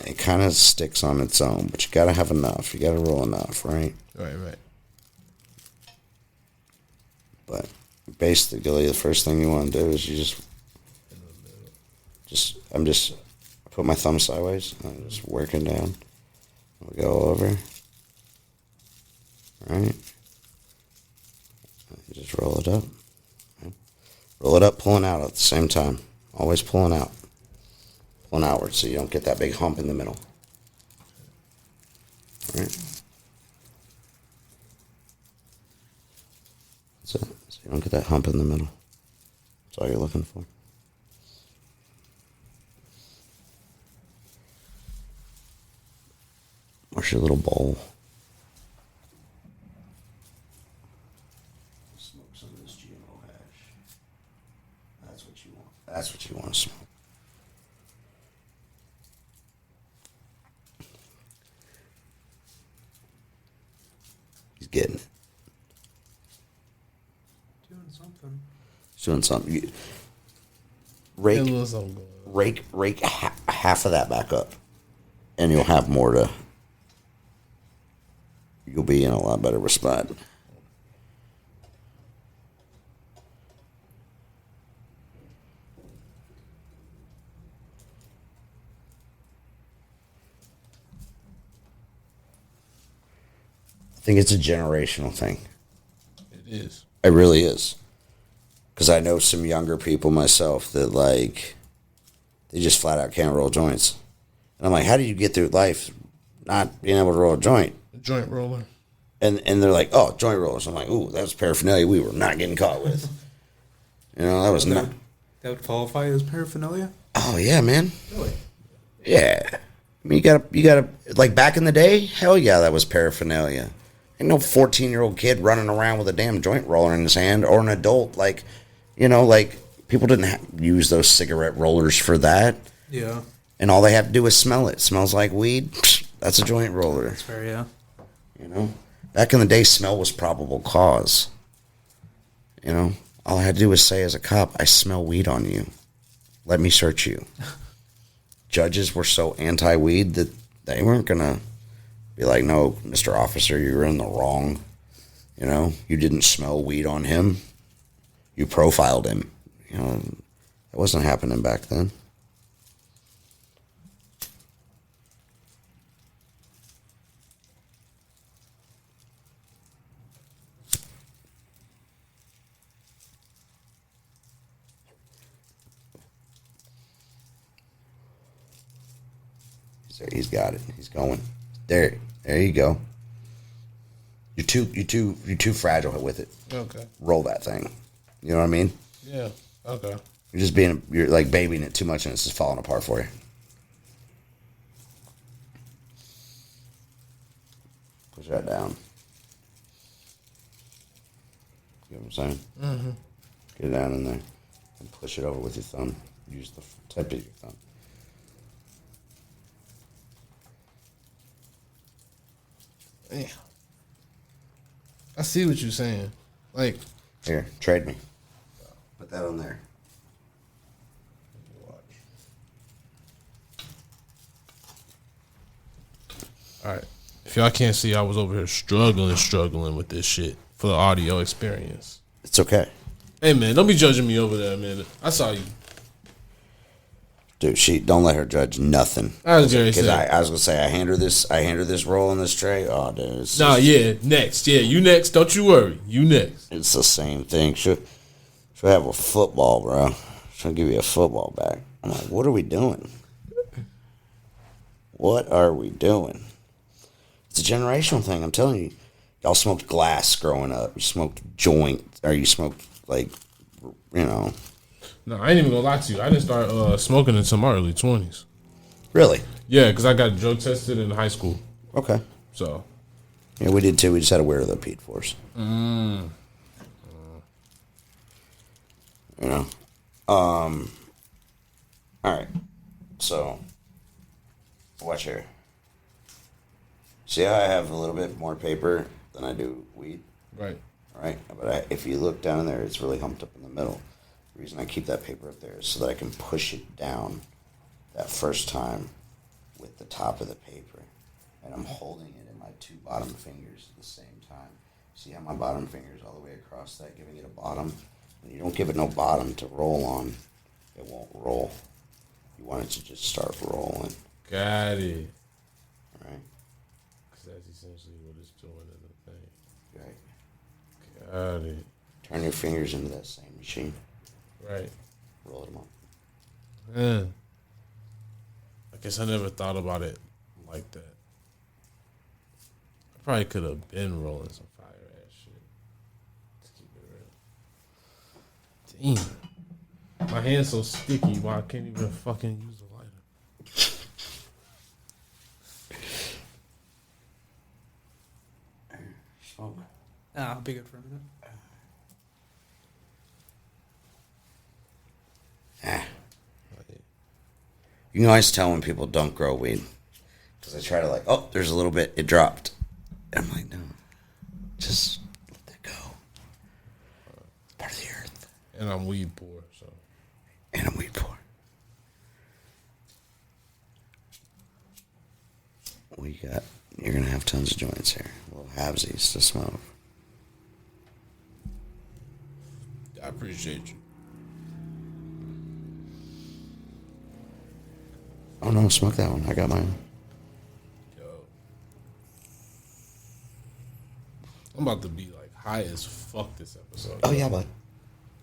it kind of sticks on its own, but you got to have enough. You got to roll enough, right? Right. But basically, the first thing you want to do is you I put my thumb sideways, and I'm just working down. We'll go over, right? You just roll it up. Roll it up, pulling out at the same time. Always pulling out. Pulling outward so you don't get that big hump in the middle. All right. That's it. So you don't get that hump in the middle. That's all you're looking for. Where's your little bowl? Smoke some of this GMO hash. That's what you want. That's what you want to smoke. He's getting it. Doing something. He's doing something. Rake half of that back up, and you'll have more to. You'll be in a lot better spot. I think it's a generational thing. It is. It really is. Because I know some younger people myself that, like, they just flat out can't roll joints. And I'm like, how do you get through life not being able to roll a joint? A joint roller. And they're like, oh, joint rollers. I'm like, ooh, that's paraphernalia we were not getting caught with. You know, that was not. That would qualify as paraphernalia? Oh, yeah, man. Really? Yeah. I mean, you gotta, like, back in the day, hell yeah, that was paraphernalia. Ain't no 14-year-old kid running around with a damn joint roller in his hand, or an adult, like, you know, like, people didn't use those cigarette rollers for that. Yeah. And all they have to do is smell it. Smells like weed. That's a joint roller. That's fair, yeah. You know? Back in the day, smell was probable cause. You know? All I had to do was say as a cop, I smell weed on you. Let me search you. Judges were so anti-weed that they weren't going to be like, no, Mr. Officer, you're in the wrong. You know? You didn't smell weed on him. You profiled him. You know? That wasn't happening back then. He's got it. He's going. There you go. You're too fragile with it. Okay. Roll that thing. You know what I mean? Yeah. Okay. You're like babying it too much and it's just falling apart for you. Push that down. You know what I'm saying? Mm-hmm. Get it down in there and push it over with your thumb. Use the tip of your thumb. Yeah. I see what you're saying. Like, here, trade me. Put that on there. All right. If y'all can't see, I was over here struggling with this shit for the audio experience. It's okay. Hey, man, don't be judging me over there, man. I saw you. Dude, don't let her judge nothing. I was gonna say. I was gonna say I hand her this roll in this tray. Oh, dude. Yeah, next. Yeah, you next. Don't you worry. You next. It's the same thing. She'll have a football, bro. She'll give you a football back. I'm like, what are we doing? What are we doing? It's a generational thing. I'm telling you. Y'all smoked glass growing up. You smoked joint, or you smoked like, you know. No, I ain't even gonna lie to you. I didn't start smoking until my early 20s. Really? Yeah, because I got drug tested in high school. Okay. So. Yeah, we did too. We just had to wear the Pete Force. You know. All right. So, watch here. See how I have a little bit more paper than I do weed? Right. Right. But if you look down there, it's really humped up in the middle. The reason I keep that paper up there is so that I can push it down that first time with the top of the paper. And I'm holding it in my two bottom fingers at the same time. See how my bottom finger is all the way across that, giving it a bottom? When you don't give it no bottom to roll on, it won't roll. You want it to just start rolling. Got it. Right? Because that's essentially what it's doing in the thing. Right. Got it. Turn your fingers into that same machine. Right. Roll them up. Yeah. I guess I never thought about it like that. I probably could have been rolling some fire ass shit. Let's keep it real. Damn. My hand's so sticky, why I can't even fucking use a lighter. Smoke. I'll be good for a minute. You can always tell when people don't grow weed. Because I try to like, oh, there's a little bit, it dropped. And I'm like, no, just let that go. It's part of the earth. And I'm weed poor, so. And I'm weed poor. We got, you're going to have tons of joints here. Little halvesies to smoke. I appreciate you. Oh no, smoke that one. I got mine. Yo. I'm about to be like high as fuck this episode. Oh yeah, bud.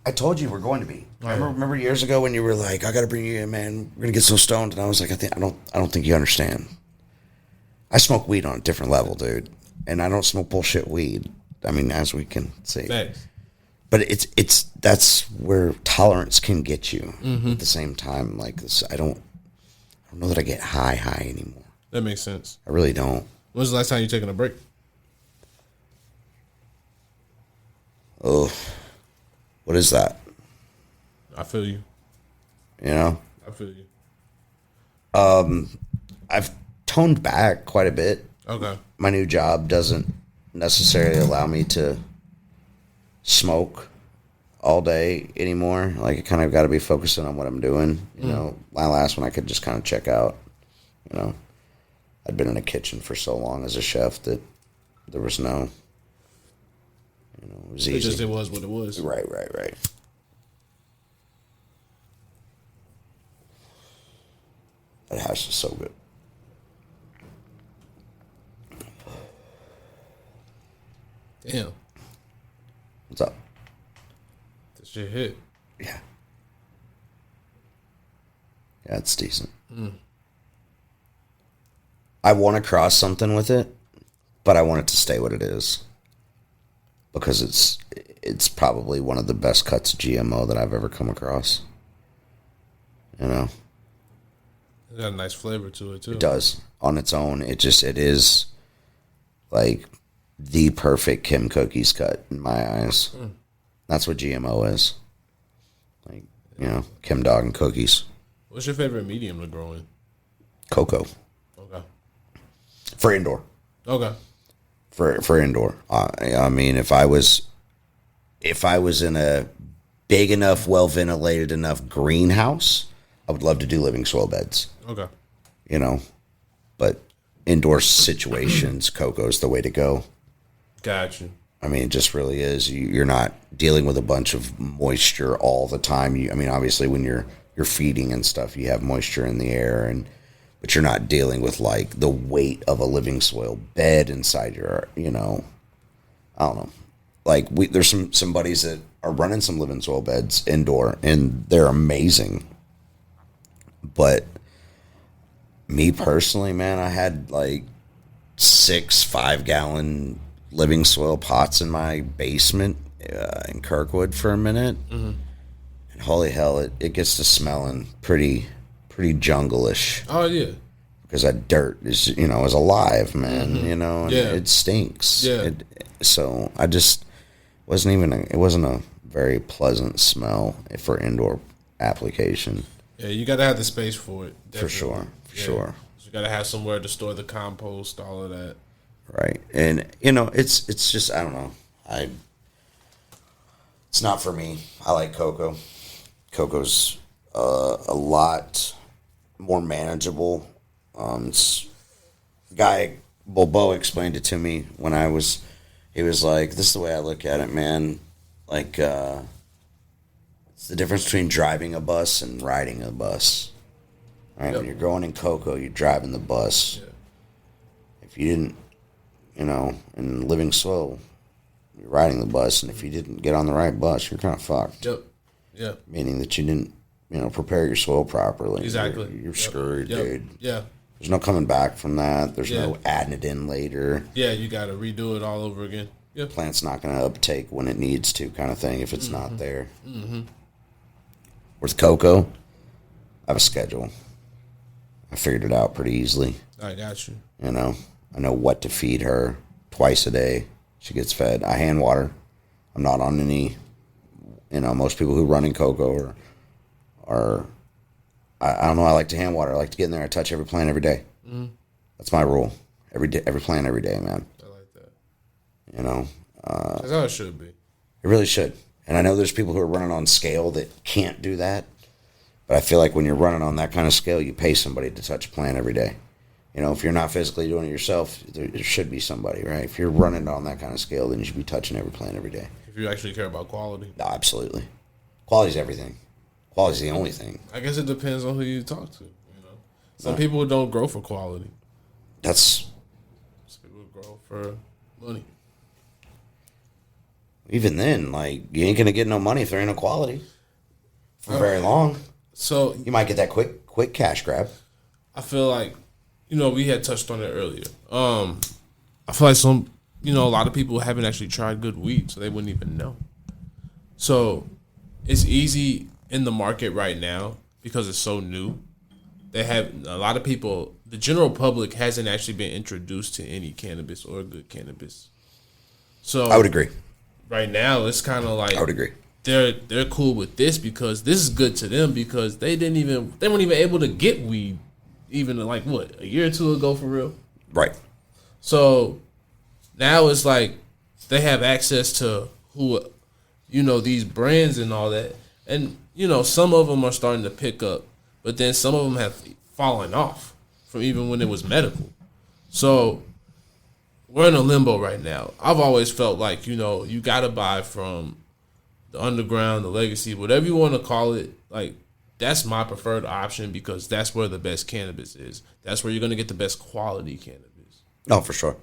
I told you we're going to be. Oh, yeah. Remember years ago when you were like, I gotta bring you in, man. We're gonna get so stoned, and I was like, I don't think you understand. I smoke weed on a different level, dude. And I don't smoke bullshit weed. I mean, as we can see. Thanks. But that's where tolerance can get you. At the same time, like this, I don't know that I get high anymore. That makes sense. I really don't. When's the last time you taking a break? Oh, what is that? I feel you. You know? I feel you. I've toned back quite a bit. Okay. My new job doesn't necessarily allow me to smoke all day anymore. Like, I kind of got to be focusing on what I'm doing. You know, my last one I could just kind of check out. You know, I'd been in a kitchen for so long as a chef that there was no, you know, it was easy. It was what it was. Right. That house is so good. Damn. What's up? That shit hit. Yeah. Yeah, it's decent. I want to cross something with it, but I want it to stay what it is. Because it's probably one of the best cuts of GMO that I've ever come across. You know? It got a nice flavor to it, too. It does. On its own, it is like the perfect Kim Cookies cut in my eyes. That's what GMO is. Like, you know, Kim Dog and cookies. What's your favorite medium to grow in? Cocoa. Okay. For indoor. Okay. For indoor. I mean, if I was in a big enough, well ventilated enough greenhouse, I would love to do living soil beds. Okay. You know, but indoor situations, cocoa's the way to go. Got you. I mean, it just really is. You're not dealing with a bunch of moisture all the time. I mean, obviously, when you're feeding and stuff, you have moisture in the air, but you're not dealing with like the weight of a living soil bed inside your, you know, I don't know. Like there's some buddies that are running some living soil beds indoor, and they're amazing. But me personally, man, I had like 6 5-gallon living soil pots in my basement in Kirkwood for a minute. And holy hell, it gets to smelling pretty jungle-ish. Oh, yeah. Because that dirt is, you know, is alive, man, you know, and it stinks. Yeah. So I just it wasn't a very pleasant smell for indoor application. Yeah, you got to have the space for it. Definitely. For sure. Sure. So you got to have somewhere to store the compost, all of that. Right. And, you know, it's just, I don't know. It's not for me. I like cocoa. Cocoa's a lot more manageable. Guy Bobo explained it to me when he was like, this is the way I look at it, man. Like, it's the difference between driving a bus and riding a bus. Right? When you're going in cocoa, you're driving the bus. Yeah. If you didn't, you know, in living soil, you're riding the bus, and if you didn't get on the right bus, you're kind of fucked. Yep. Yeah. Meaning that you didn't prepare your soil properly. Exactly. You're screwed, dude. Yeah. There's no coming back from that. There's no adding it in later. Yeah, you got to redo it all over again. Yep. Plant's not going to uptake when it needs to, kind of thing, if it's not there. With cocoa, I have a schedule. I figured it out pretty easily. I got you. I know what to feed her twice a day. She gets fed. I hand water. I'm not on any, most people who run in cocoa are I don't know. I like to hand water. I like to get in there. I touch every plant every day. That's my rule. Every day, every plant every day, man. I like that. That's how it should be. It really should. And I know there's people who are running on scale that can't do that. But I feel like when you're running on that kind of scale, you pay somebody to touch a plant every day. If you're not physically doing it yourself, there should be somebody, right? If you're running on that kind of scale, then you should be touching every plant every day. If you actually care about quality. No, absolutely. Quality's everything. Quality's the only thing. I guess it depends on who you talk to. Some people don't grow for quality. Some people grow for money. Even then, you ain't gonna get no money if there ain't no quality for very long. So you might get that quick cash grab. I feel like, we had touched on it earlier. I feel like a lot of people haven't actually tried good weed, so they wouldn't even know. So it's easy in the market right now because it's so new. They have a lot of people. The general public hasn't actually been introduced to any cannabis or good cannabis. So I would agree. Right now, it's kind of like I would agree. They're cool with this because this is good to them because they weren't even able to get weed even a year or two ago for real. Right. So now it's like they have access to these brands and all that. And, some of them are starting to pick up, but then some of them have fallen off from even when it was medical. So we're in a limbo right now. I've always felt like, you got to buy from the underground, the legacy, whatever you want to call it. That's my preferred option because that's where the best cannabis is. That's where you're going to get the best quality cannabis. No, for sure.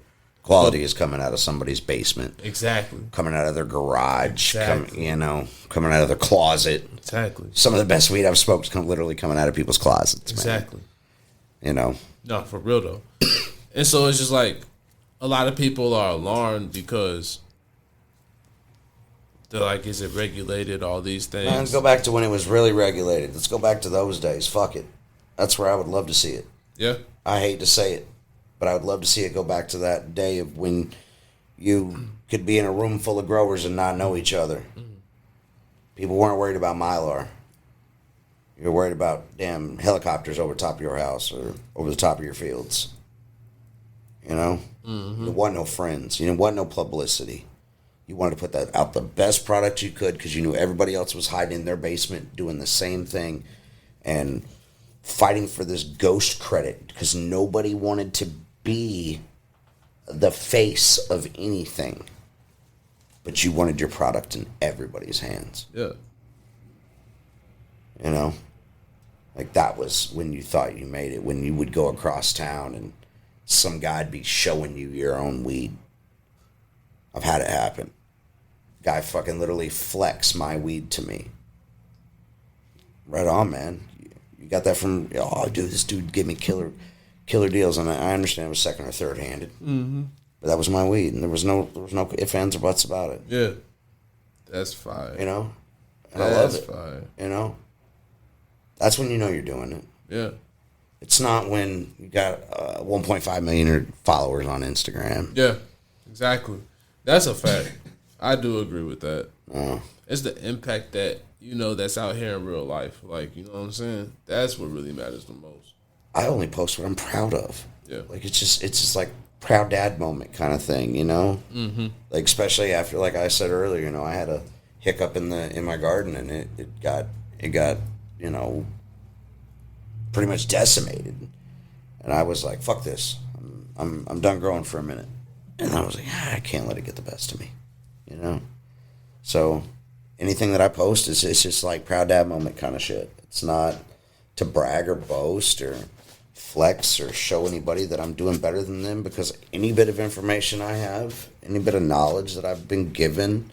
Quality is coming out of somebody's basement. Exactly. Coming out of their garage. Exactly. Coming out of their closet. Exactly. Some of the best weed I've smoked is literally coming out of people's closets. Exactly. Man. No, for real though. And so it's just like a lot of people are alarmed because they're like, is it regulated? All these things. Man, let's go back to when it was really regulated. Let's go back to those days. Fuck it. That's where I would love to see it. Yeah. I hate to say it, but I would love to see it go back to that day of when you could be in a room full of growers and not know each other. People weren't worried about Mylar. You were worried about damn helicopters over top of your house or over the top of your fields. There wasn't no friends. There wasn't no publicity. You wanted to put that out the best product you could because you knew everybody else was hiding in their basement doing the same thing and fighting for this ghost credit because nobody wanted to be the face of anything. But you wanted your product in everybody's hands. Yeah. That was when you thought you made it, when you would go across town and some guy'd be showing you your own weed. I've had it happen. Guy fucking literally flex my weed to me. Right on, man. You got that from, dude, this dude gave me killer deals, and I understand it was second or third handed. But that was my weed, and there was no ifs, ands, or buts about it. Yeah. That's fire. And I love it. Fire. That's when you know you're doing it. Yeah. It's not when you got 1.5 million followers on Instagram. Yeah, exactly. That's a fact. I do agree with that. It's the impact that, that's out here in real life. You know what I'm saying? That's what really matters the most. I only post what I'm proud of. Yeah. It's just like proud dad moment kind of thing, Mm-hmm. Especially after, like I said earlier, I had a hiccup in my garden and it got pretty much decimated. And I was like, fuck this. I'm done growing for a minute. And I was like, I can't let it get the best of me. So anything that I post it's just like proud dad moment kind of shit. It's not to brag or boast or flex or show anybody that I'm doing better than them, because any bit of information I have, any bit of knowledge that I've been given,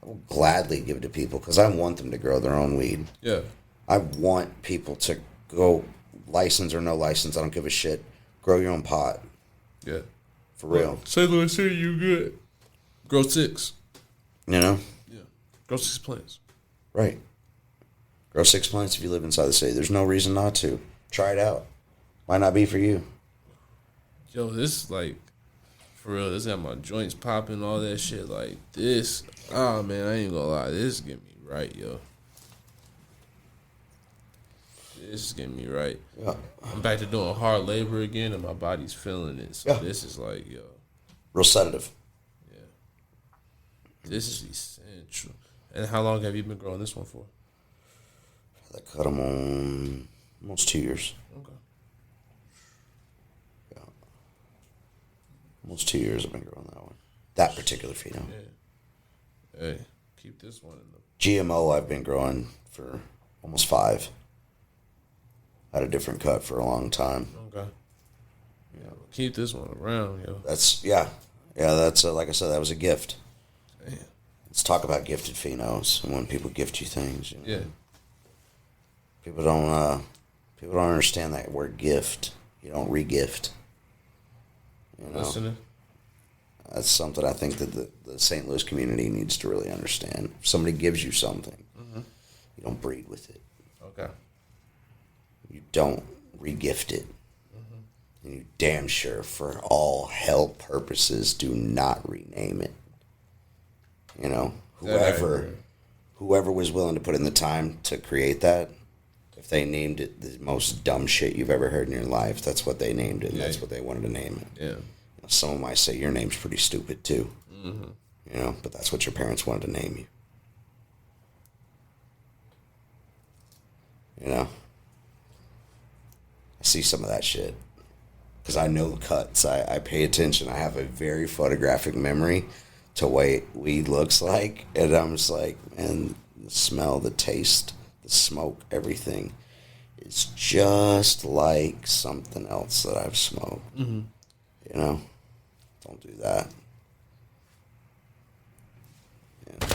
I will gladly give it to people because I want them to grow their own weed. Yeah. I want people to go license or no license. I don't give a shit. Grow your own pot. Yeah. For real. St. Louis City, you good. Grow 6. You know? Yeah. Grow 6 plants. Right. Grow 6 plants if you live inside the city. There's no reason not to. Try it out. Might not be for you. Yo, this like, for real, this got my joints popping, all that shit. Like this, oh man, I ain't gonna lie, this is getting me right, yo. This is getting me right. Yeah. I'm back to doing hard labor again, and my body's feeling it. So this is like, yo, real sedative. yeah, this is essential. And how long have you been growing this one for? I cut them on almost 2 years. Okay. Yeah. Almost 2 years I've been growing that one. That particular pheno. Yeah. Hey, keep this one in the GMO I've been growing for almost 5. Had a different cut for a long time. Okay. Yeah, keep this one around, yo. That's that's like I said, that was a gift. Damn. Let's talk about gifted phenos and when people gift you things. You know? Yeah. People don't understand that word gift. You don't re-gift. You know? Listening. That's something I think that the St. Louis community needs to really understand. If somebody gives you something, you don't breed with it. Okay. You don't re-gift it. And you damn sure, for all hell purposes, do not rename it. You know, whoever was willing to put in the time to create that, if they named it the most dumb shit you've ever heard in your life, that's what they named it, and that's what they wanted to name it. Yeah. You know, someone might say your name's pretty stupid too. You know, but that's what your parents wanted to name you. You know, I see some of that shit because I know the cuts. I pay attention. I have a very photographic memory to what weed looks like, and I'm just like, man, the smell, the taste, the smoke, everything. It's just like something else that I've smoked. You know, don't do that. Yeah.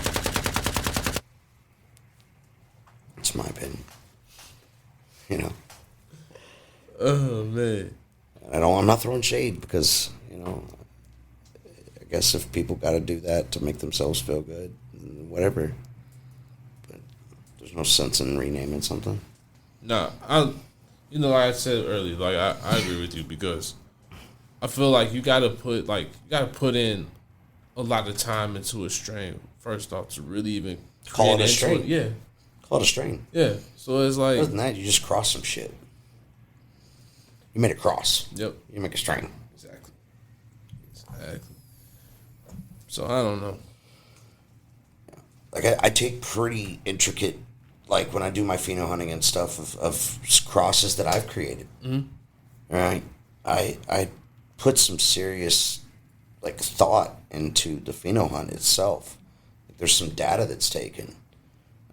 It's my opinion. You know. Oh man. I'm not throwing shade because, you know, I guess if people got to do that to make themselves feel good, whatever. But there's no sense in renaming something. Nah, like I said earlier, like I agree with you because I feel like you gotta put in a lot of time into a strain first off to really even Call it a strain. Yeah. Call it a strain. Yeah. So it's like, other than that, you just cross some shit. You made a cross. Yep. You make a strain. Exactly. So I don't know. Like I take pretty intricate, like when I do my pheno hunting and stuff of crosses that I've created. Right. I put some serious like thought into the pheno hunt itself. Like, there's some data that's taken.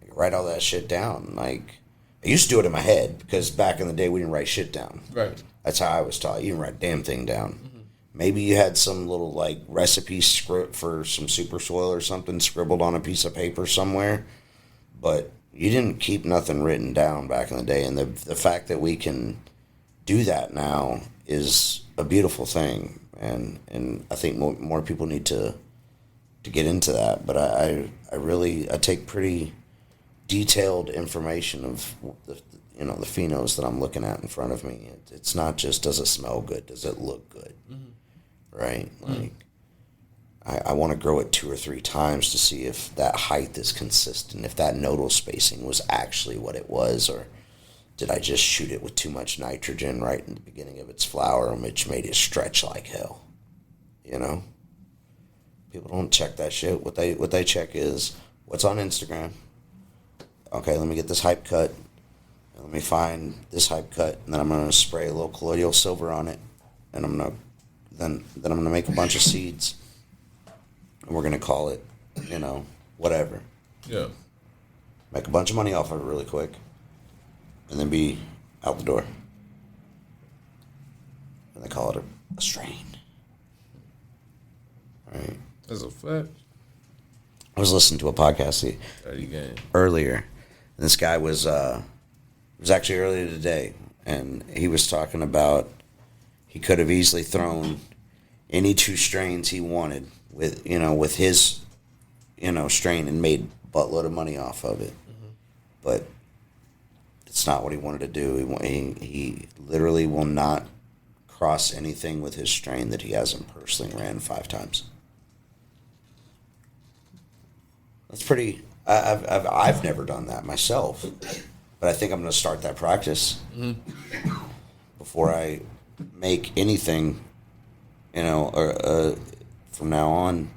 I write all that shit down. Like I used to do it in my head because back in the day we didn't write shit down. Right. That's how I was taught. You didn't write a damn thing down. Maybe you had some little like recipe script for some super soil or something scribbled on a piece of paper somewhere, but you didn't keep nothing written down back in the day. And the fact that we can do that now is a beautiful thing, and I think more people need to get into that. But I take pretty detailed information of the phenos that I'm looking at in front of me. It's not just does it smell good, does it look good, right? Like I want to grow it 2 or 3 times to see if that height is consistent, if that nodal spacing was actually what it was, or did I just shoot it with too much nitrogen right in the beginning of its flower, which made it stretch like hell. You know, people don't check that shit. What they check is what's on Instagram. Okay, let me get this hype cut. Let me find this hype cut, and then I'm gonna spray a little colloidal silver on it, and I'm gonna make a bunch of seeds, and we're gonna call it, whatever. Yeah. Make a bunch of money off of it really quick, and then be out the door. And they call it a strain. Right. That's a fact. I was listening to a podcast earlier, and this guy was It was actually earlier today, and he was talking about he could have easily thrown any 2 strains he wanted with his strain and made a buttload of money off of it. But it's not what he wanted to do. He literally will not cross anything with his strain that he hasn't personally ran 5 times. That's pretty. I've never done that myself, but I think I'm going to start that practice before I make anything. From now on,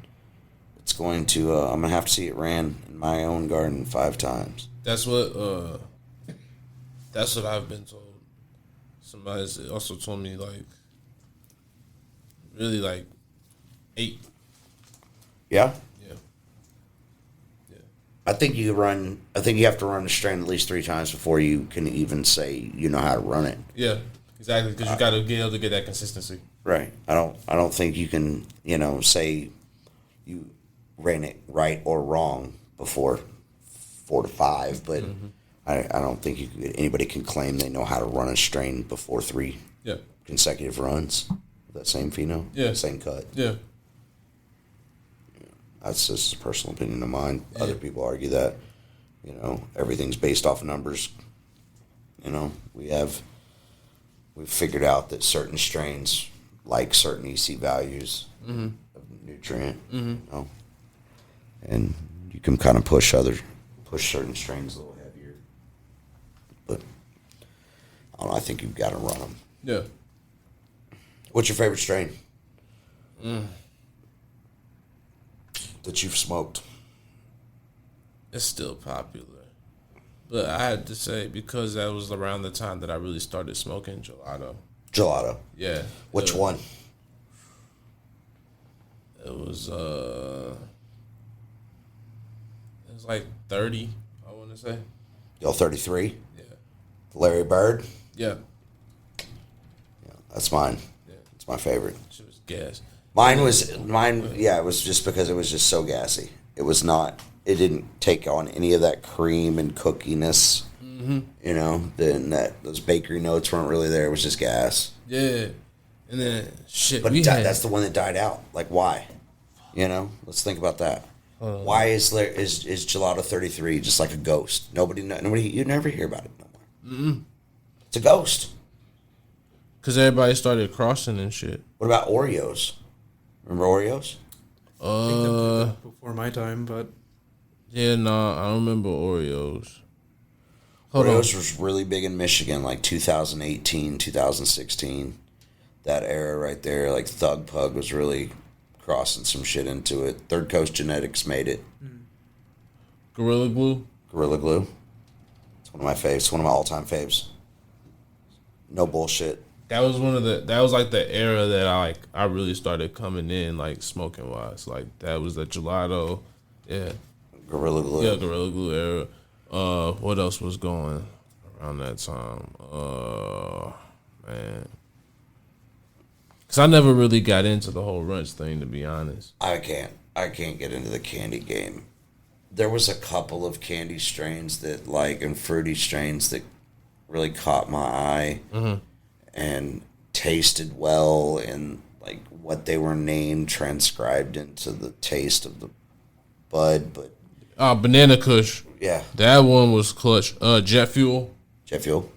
it's going to. I'm going to have to see it ran in my own garden 5 times. That's what I've been told. Somebody also told me really 8. Yeah. Yeah. I think you have to run the strain at least 3 times before you can even say you know how to run it. Yeah, exactly. Because you got to be able to get that consistency. Right. I don't think you can say you ran it right or wrong before 4 to 5, but I don't think anybody can claim they know how to run a strain before 3 consecutive runs. That same pheno, same cut. Yeah. That's just a personal opinion of mine. Yeah. Other people argue that, everything's based off of numbers. We've figured out that certain strains like certain EC values of nutrient, and you can kind of push certain strains a little heavier. But I don't know. I think you've got to run them. Yeah. What's your favorite strain that you've smoked? It's still popular. But I had to say, because that was around the time that I really started smoking gelato. Gelato? Yeah. Which one? It was like 30, I want to say. Yo, 33? Yeah. Larry Bird? Yeah. Yeah, that's mine. Yeah. It's my favorite. She was gas. It was just because it was just so gassy. It didn't take on any of that cream and cookiness. Then those bakery notes weren't really there. It was just gas. Yeah. And then, But that's the one that died out. Like, why? Let's think about that. Why is Gelato 33 just like a ghost? Nobody, you never hear about it no more. It's a ghost. Because everybody started crossing and shit. What about Oreos? Remember Oreos? I think that was before my time, but Yeah, no, I don't remember Oreos. Oreos was really big in Michigan, like 2018, 2016. That era right there, like Thug Pug was really crossing some shit into it. Third Coast Genetics made it. Gorilla Glue? Gorilla Glue. It's one of my faves. One of my all-time faves. No bullshit. That was like the era that I really started coming in, like, smoking wise. Like, that was the gelato. Yeah. Gorilla Glue. Yeah, Gorilla Glue era. What else was going around that time? Man. Because I never really got into the whole runch thing, to be honest. I can't get into the candy game. There was a couple of candy strains and fruity strains that really caught my eye and tasted well, and like what they were named transcribed into the taste of the bud. But Banana Kush. Yeah. That one was clutch. Jet Fuel. Jet Fuel.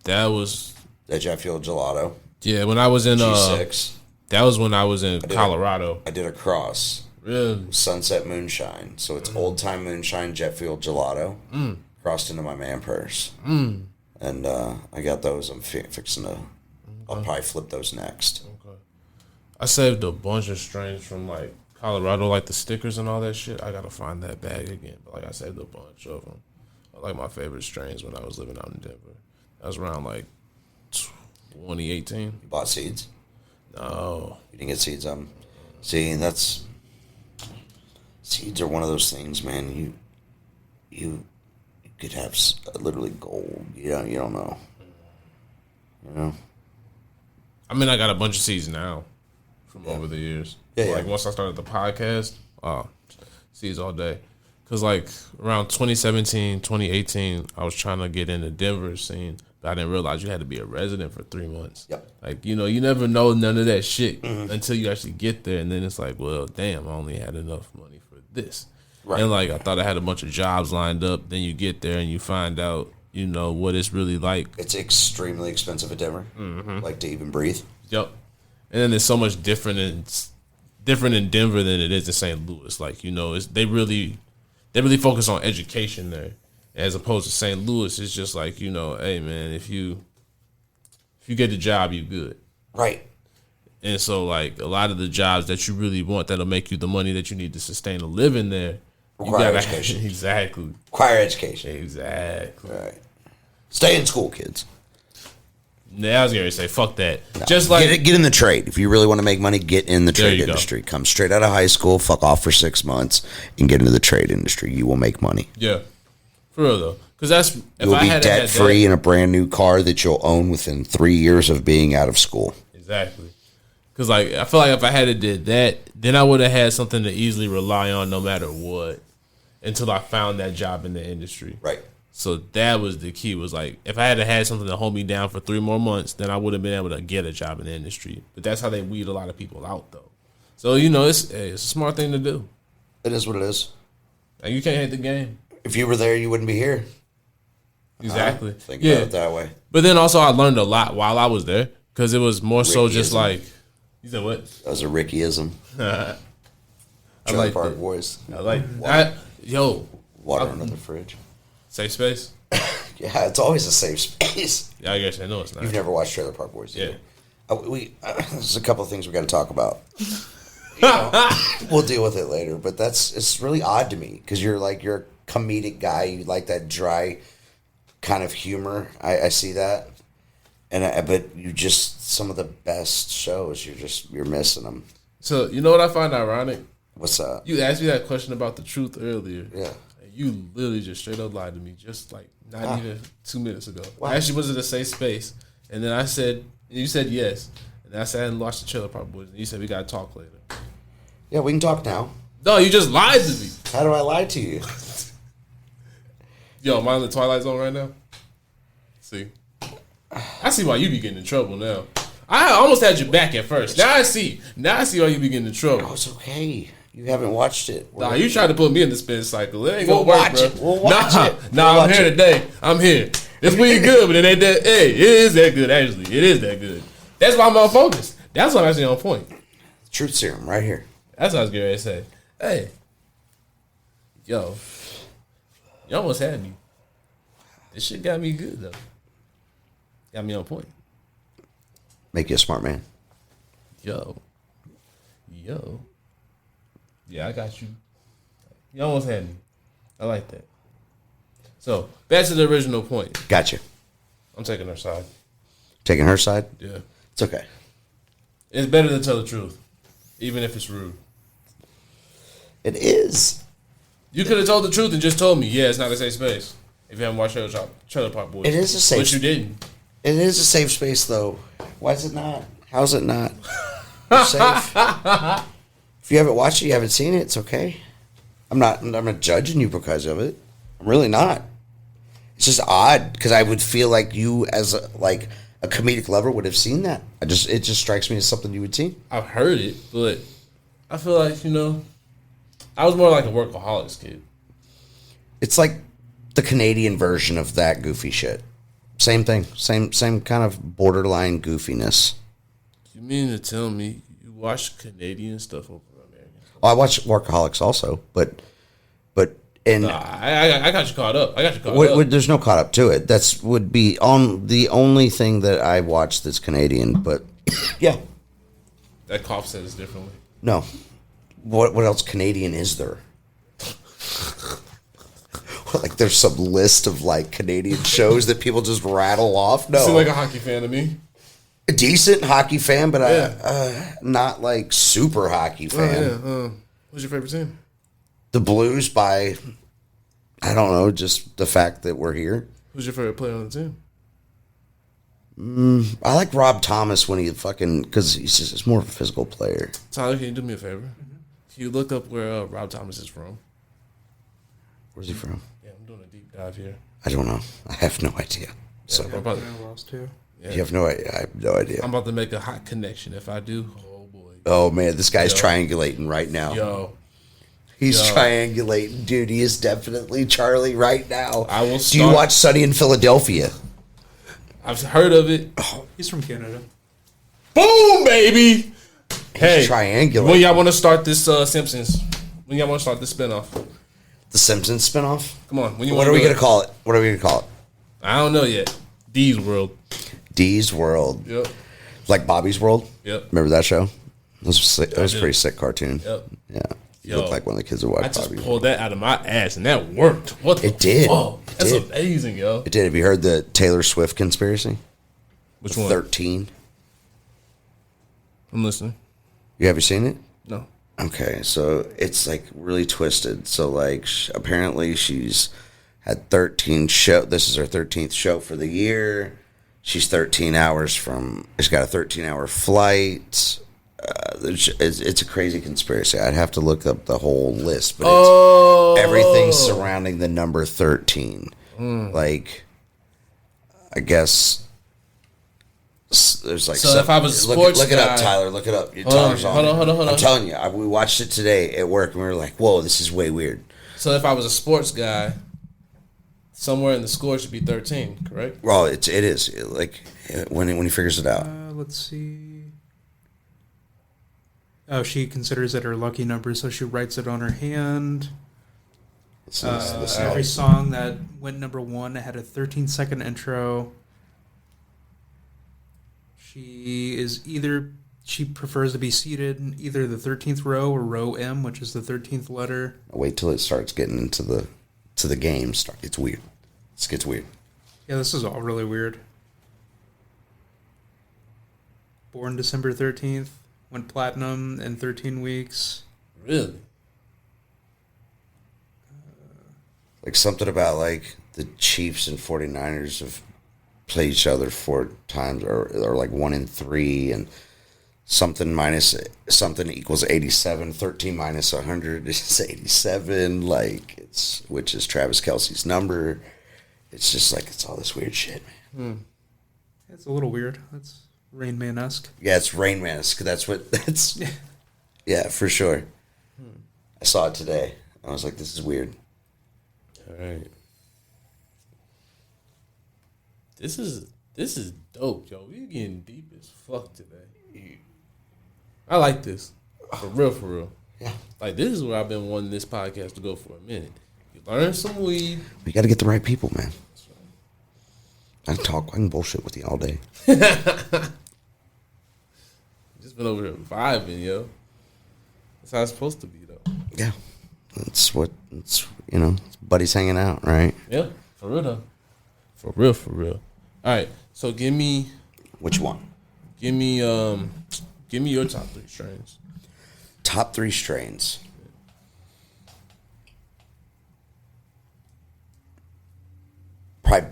That was... That Jet Fuel gelato. Yeah, when I was in... G6. That was when I was in Colorado. I did a cross. Really? Sunset Moonshine. So it's Old Time Moonshine Jet Fuel gelato. Crossed into my man purse. And I got those. I'm fixing to... I'll probably flip those next. Okay. I saved a bunch of strains from, like, Colorado, like the stickers and all that shit. I gotta find that bag again. But, like, I saved a bunch of them. I like my favorite strains when I was living out in Denver. That was around, like, 2018. You bought seeds? No. You didn't get seeds on them? See, that's... Seeds are one of those things, man. You could have literally gold. You don't know. You know? I mean, I got a bunch of seeds now from over the years. Yeah, like, once I started the podcast, seeds all day. Because, like, around 2017, 2018, I was trying to get in the Denver scene. But I didn't realize you had to be a resident for 3 months. Yep. Like, you know, you never know none of that shit until you actually get there. And then it's like, well, damn, I only had enough money for this. Right. And, like, I thought I had a bunch of jobs lined up. Then you get there and you find out, you know, what it's really like. It's extremely expensive at Denver, like to even breathe. Yep. And then there's so much different in Denver than it is in St. Louis. Like, you know, they really focus on education there, as opposed to St. Louis. It's just like, you know, hey man, if you get the job, you good. Right. And so, like, a lot of the jobs that you really want that'll make you the money that you need to sustain a living there, require education. Exactly. Require education. Exactly. Right. Stay in school, kids. Yeah, I was gonna say, fuck that. No. Just like get in the trade. If you really want to make money, get in the trade industry. Come straight out of high school, fuck off for 6 months, and get into the trade industry. You will make money. Yeah, for real though, because you'll be debt free in a brand new car that you'll own within 3 years of being out of school. Exactly. Because like I feel like if I had did that, then I would have had something to easily rely on no matter what, until I found that job in the industry. Right. So that was the key. Was like if I had something to hold me down for 3 more months, then I would have been able to get a job in the industry. But that's how they weed a lot of people out, though. So you know, it's a smart thing to do. It is what it is. Like, you can't hate the game. If you were there, you wouldn't be here. Exactly. Think about it that way. But then also, I learned a lot while I was there, because it was more so just like, you said what? That was a Rickyism. I like Park Boys. I like water under the fridge. Safe space? Yeah, it's always a safe space. Yeah, I guess I know it's not. You've never watched Trailer Park Boys, yeah. There's a couple of things we got to talk about. You know, we'll deal with it later, but it's really odd to me because you're a comedic guy. You like that dry kind of humor. I see that, but you just some of the best shows. You're missing them. So you know what I find ironic? What's up? You asked me that question about the truth earlier. Yeah. You literally just straight up lied to me just like not even 2 minutes ago. Wow. Actually, was it a safe space? And then I said, you said yes. And I said I hadn't watched the Trailer Park Boys. And you said we got to talk later. Yeah, we can talk now. No, you just lied to me. How do I lie to you? Yo, am I in the Twilight Zone right now? See? I see why you be getting in trouble now. I almost had your back at first. Now I see why you be getting in trouble. Oh, it's okay. You haven't watched it. Nah, you tried to put me in the spin cycle. It ain't gonna work, bro. We'll watch it. Nah, I'm here today. I'm here. This weed good, but it ain't that. Hey, it is that good, actually. It is that good. That's why I'm on focus. That's why I'm actually on point. Truth serum, right here. That's what I was getting ready to say. Hey. Yo. You almost had me. This shit got me good, though. Got me on point. Make you a smart man. Yo. Yeah, I got you. You almost had me. I like that. So, back to the original point. Gotcha. I'm taking her side. Taking her side? Yeah. It's okay. It's better to tell the truth, even if it's rude. It is. You could have told the truth and just told me, yeah, it's not a safe space. If you haven't watched Trailer Park Boys. It is a safe space. But you didn't. It is a safe space, though. Why is it not? How's it not? You're safe. If you haven't watched it, you haven't seen it, it's okay. I'm not judging you because of it. I'm really not. It's just odd because I would feel like you, as a comedic lover, would have seen that. It just strikes me as something you would see. I've heard it, but I feel like, I was more like a workaholics kid. It's like the Canadian version of that goofy shit. Same thing. Same kind of borderline goofiness. You mean to tell me you watch Canadian stuff over American? Oh, I watch Workaholics also, but I got you caught up. There's no caught up to it. That's would be on the only thing that I watch that's Canadian. But yeah, that cough says differently. No, what else Canadian is there? Like there's some list of Canadian shows that people just rattle off. No, you seem like a hockey fan to me. A decent hockey fan, but not super hockey fan. What's your favorite team? The Blues by, I don't know, just the fact that we're here. Who's your favorite player on the team? I like Rob Thomas when because he's more of a physical player. Tyler, can you do me a favor? Can you look up where Rob Thomas is from? Where's he from? Yeah, I'm doing a deep dive here. I don't know. I have no idea. So I'm about I lost too. you have no idea. I have no idea. I'm about to make a hot connection. If I do, oh boy. Oh man, this guy's triangulating right now. Yo. He's triangulating, dude. He is definitely Charlie right now. I will Do you watch Sunny in Philadelphia? I've heard of it. He's from Canada. Boom, baby. Hey, triangulating. when y'all want to start this Simpsons? When y'all want to start this spinoff? The Simpsons spinoff? Come on. What are we going to call it? What are we going to call it? I don't know yet. D's World. D's World. Yep. Like Bobby's World? Yep. Remember that show? That was a pretty sick cartoon. Yep. Yeah. You look like one of the kids who watched Bobby's World. I just World. pulled that out of my ass, and that worked. What it did. Fuck? That's amazing, yo. It did. Have you heard the Taylor Swift conspiracy? Which one? 13. I'm listening. You ever seen it? No. Okay, so it's like really twisted. So like apparently she's had 13 show. This is her 13th show for the year. She's 13 hours from. She's got a 13-hour flight. It's a crazy conspiracy. I'd have to look up the whole list, but it's everything surrounding the number 13. Like, I guess. There's like so if I was a sports look it up, guy, Tyler. Look it up. Hold on. I'm telling you, we watched it today at work, and we were like, "Whoa, this is way weird." So if I was a sports guy, somewhere in the score should be 13, correct? Well, it is like when he figures it out. Let's see. Oh, she considers it her lucky number, so she writes it on her hand. Every song that went number one had a 13-second intro. She prefers to be seated in either the 13th row or row M, which is the 13th letter. Wait till it starts getting into the game. It's weird. This gets weird. Yeah, this is all really weird. Born December 13th, went platinum in 13 weeks. Really? Like something about like the Chiefs and 49ers have played each other 4 times or like 1 in 3, and something minus something equals 87. 13 minus 100 is 87. Like which is Travis Kelce's number. It's just like it's all this weird shit, man. It's a little weird. That's Rain Man-esque. Yeah, it's Rain Man-esque. Yeah, for sure. I saw it today. I was like, this is weird. All right. This is dope, yo. We getting deep as fuck today. I like this. For real. Yeah. Like, this is where I've been wanting this podcast to go for a minute. You learn some weed. We got to get the right people, man. I can bullshit with you all day. Just been over here vibing, yo. That's how it's supposed to be, though. Yeah. It's buddies hanging out, right? Yeah, for real, though. For real. All right, so give me... Which one? Give me your top 3 strains. Top 3 strains. Probably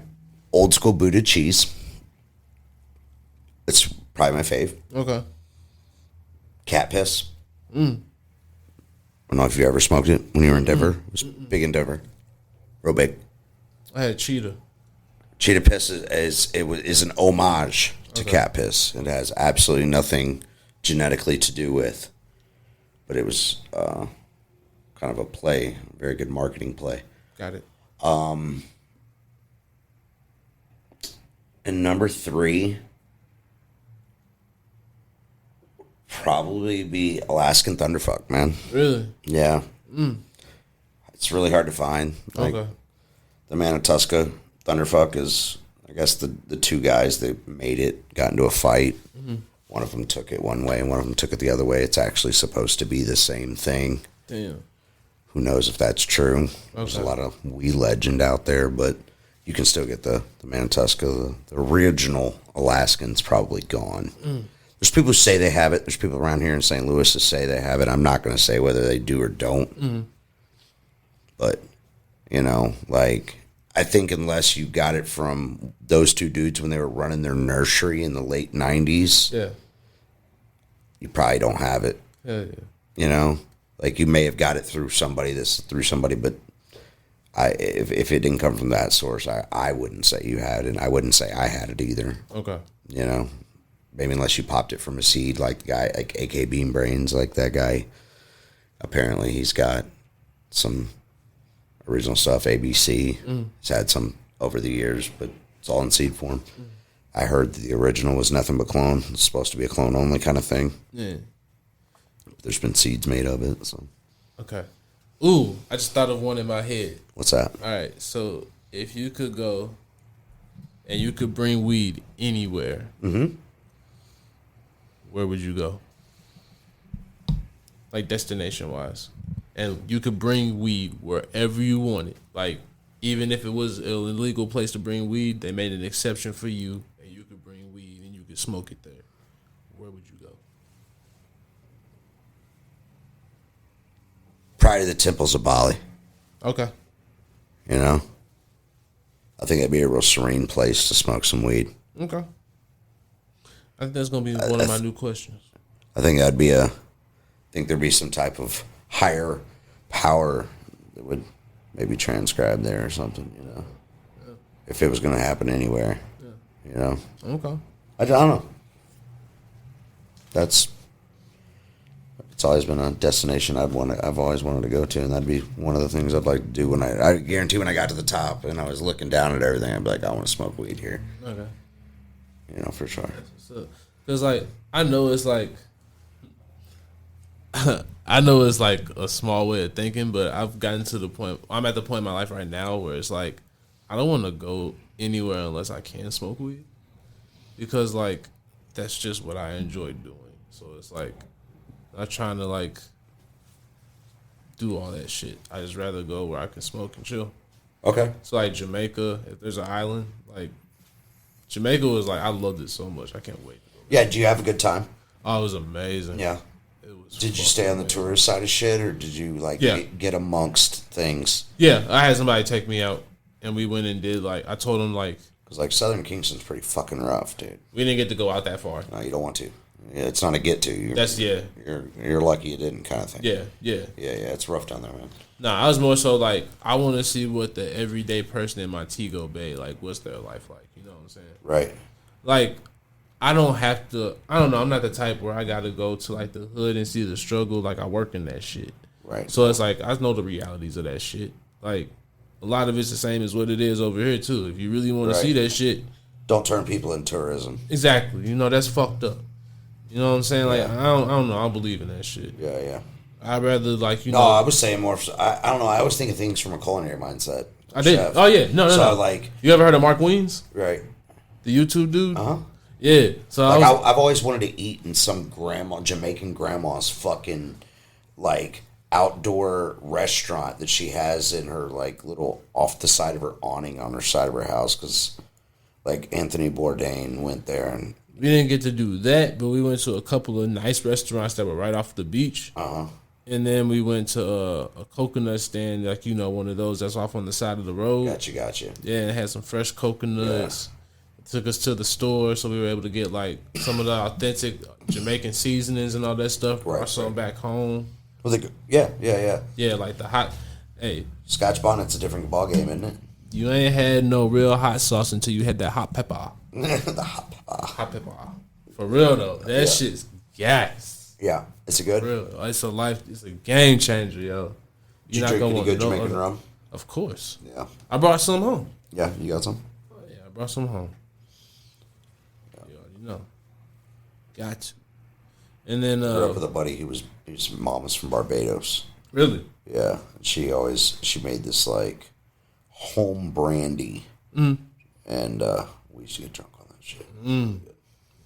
old school Buddha cheese. It's probably my fave. Okay. Cat piss. I don't know if you ever smoked it when you were in Denver. It was big in Denver. Real big. I had cheetah. Cheetah piss is an homage to cat piss. It has absolutely nothing genetically to do with, but it was kind of a play, very good marketing play. Got it. And number 3, probably be Alaskan Thunderfuck, man. Really? Yeah. It's really hard to find. Like, Okay. the Manituska Thunderfuck is, I guess, the 2 guys that made it got into a fight. One of them took it one way and one of them took it the other way. It's actually supposed to be the same thing. Damn. Who knows if that's true? Okay. There's a lot of wee legend out there, but you can still get the Manituska. The original Alaskan's probably gone. There's people who say they have it. There's people around here in St. Louis that say they have it. I'm not going to say whether they do or don't. But, I think unless you got it from those 2 dudes when they were running their nursery in the late 90s, Yeah. you probably don't have it. Yeah. Like you may have got it through somebody, but if it didn't come from that source, I wouldn't say you had it, and I wouldn't say I had it either. Okay. You know, maybe unless you popped it from a seed, like the guy, like AK Bean Brains, like that guy. Apparently, he's got some original stuff. ABC. He's had some over the years, but it's all in seed form. I heard the original was nothing but clone. It's supposed to be a clone only kind of thing. Yeah. There's been seeds made of it. So. Okay. Ooh, I just thought of one in my head. What's that? All right, so if you could go and you could bring weed anywhere, where would you go? Like destination-wise. And you could bring weed wherever you wanted. Like, even if it was an illegal place to bring weed, they made an exception for you, and you could bring weed and you could smoke it there. Where would you go? Probably the temples of Bali. Okay. You know? I think that'd be a real serene place to smoke some weed. Okay. I think that's going to be one of my new questions. I think there'd be some type of higher power that would maybe transcribe there or something, you know? Yeah. If it was going to happen anywhere. Yeah. You know? Okay. I don't know. It's always been a destination I've always wanted to go to, and that'd be one of the things I'd like to do when I guarantee when I got to the top and I was looking down at everything, I'd be like, I want to smoke weed here. Okay. You know, for sure. Because, like, I know it's like a small way of thinking, but I've gotten to the point, I'm at the point in my life right now where it's like, I don't want to go anywhere unless I can smoke weed. Because, like, that's just what I enjoy doing. So it's like, I'm not trying to, like, do all that shit. I just rather go where I can smoke and chill. Okay. So, like, Jamaica, if there's an island, like, Jamaica was like, I loved it so much. I can't wait. Yeah, do you have a good time? Oh, it was amazing. Yeah. It was. Did you stay on the tourist side of shit, or did you, like, get amongst things? Yeah, I had somebody take me out, and we went and did, like, I told them, like. Because, like, Southern Kingston's pretty fucking rough, dude. We didn't get to go out that far. No, you don't want to. It's not a get to. You're lucky you didn't, kind of thing. Yeah. It's rough down there, man. Nah, I was more so like, I want to see what the everyday person in Montego Bay, like, what's their life like? You know what I'm saying? Right. Like, I don't have to. I don't know. I'm not the type where I got to go to like the hood and see the struggle. Like, I work in that shit. Right. So it's like I know the realities of that shit. Like, a lot of it's the same as what it is over here too. If you really want to see that shit, don't turn people in tourism. Exactly. You know, that's fucked up. You know what I'm saying? Like, I don't know. I don't believe in that shit. Yeah. I'd rather, like, you know. No, I was saying more. I don't know. I always think of things from a culinary mindset. I did. Chef. Oh yeah. No. So like, you ever heard of Mark Weens? Right. The YouTube dude. Uh-huh. Yeah. So like I've always wanted to eat in some Jamaican grandma's fucking like outdoor restaurant that she has in her like little off the side of her awning on her side of her house, because like Anthony Bourdain went there and. We didn't get to do that, but we went to a couple of nice restaurants that were right off the beach. And then we went to a coconut stand, like, you know, one of those that's off on the side of the road. Gotcha. Yeah, and it had some fresh coconuts. Yeah. Took us to the store, so we were able to get, like, some of the authentic Jamaican seasonings and all that stuff. Brought some back home. Was it good? Yeah. Yeah, like the hot, hey. Scotch bonnet's a different ballgame, isn't it? You ain't had no real hot sauce until you had that hot pepper. The hot pepper. Hot pepper. For real, though. That shit's gas. Yeah. Is it good? For real. It's a game changer, yo. Did you drink any good Jamaican rum? Of course. Yeah. I brought some home. Yeah, you got some? Oh, yeah, I brought some home. Yeah. You already know. Got to. And then I grew up with a buddy his mom was from Barbados. Really? Yeah. She made this like home brandy. And we used to get drunk on that shit.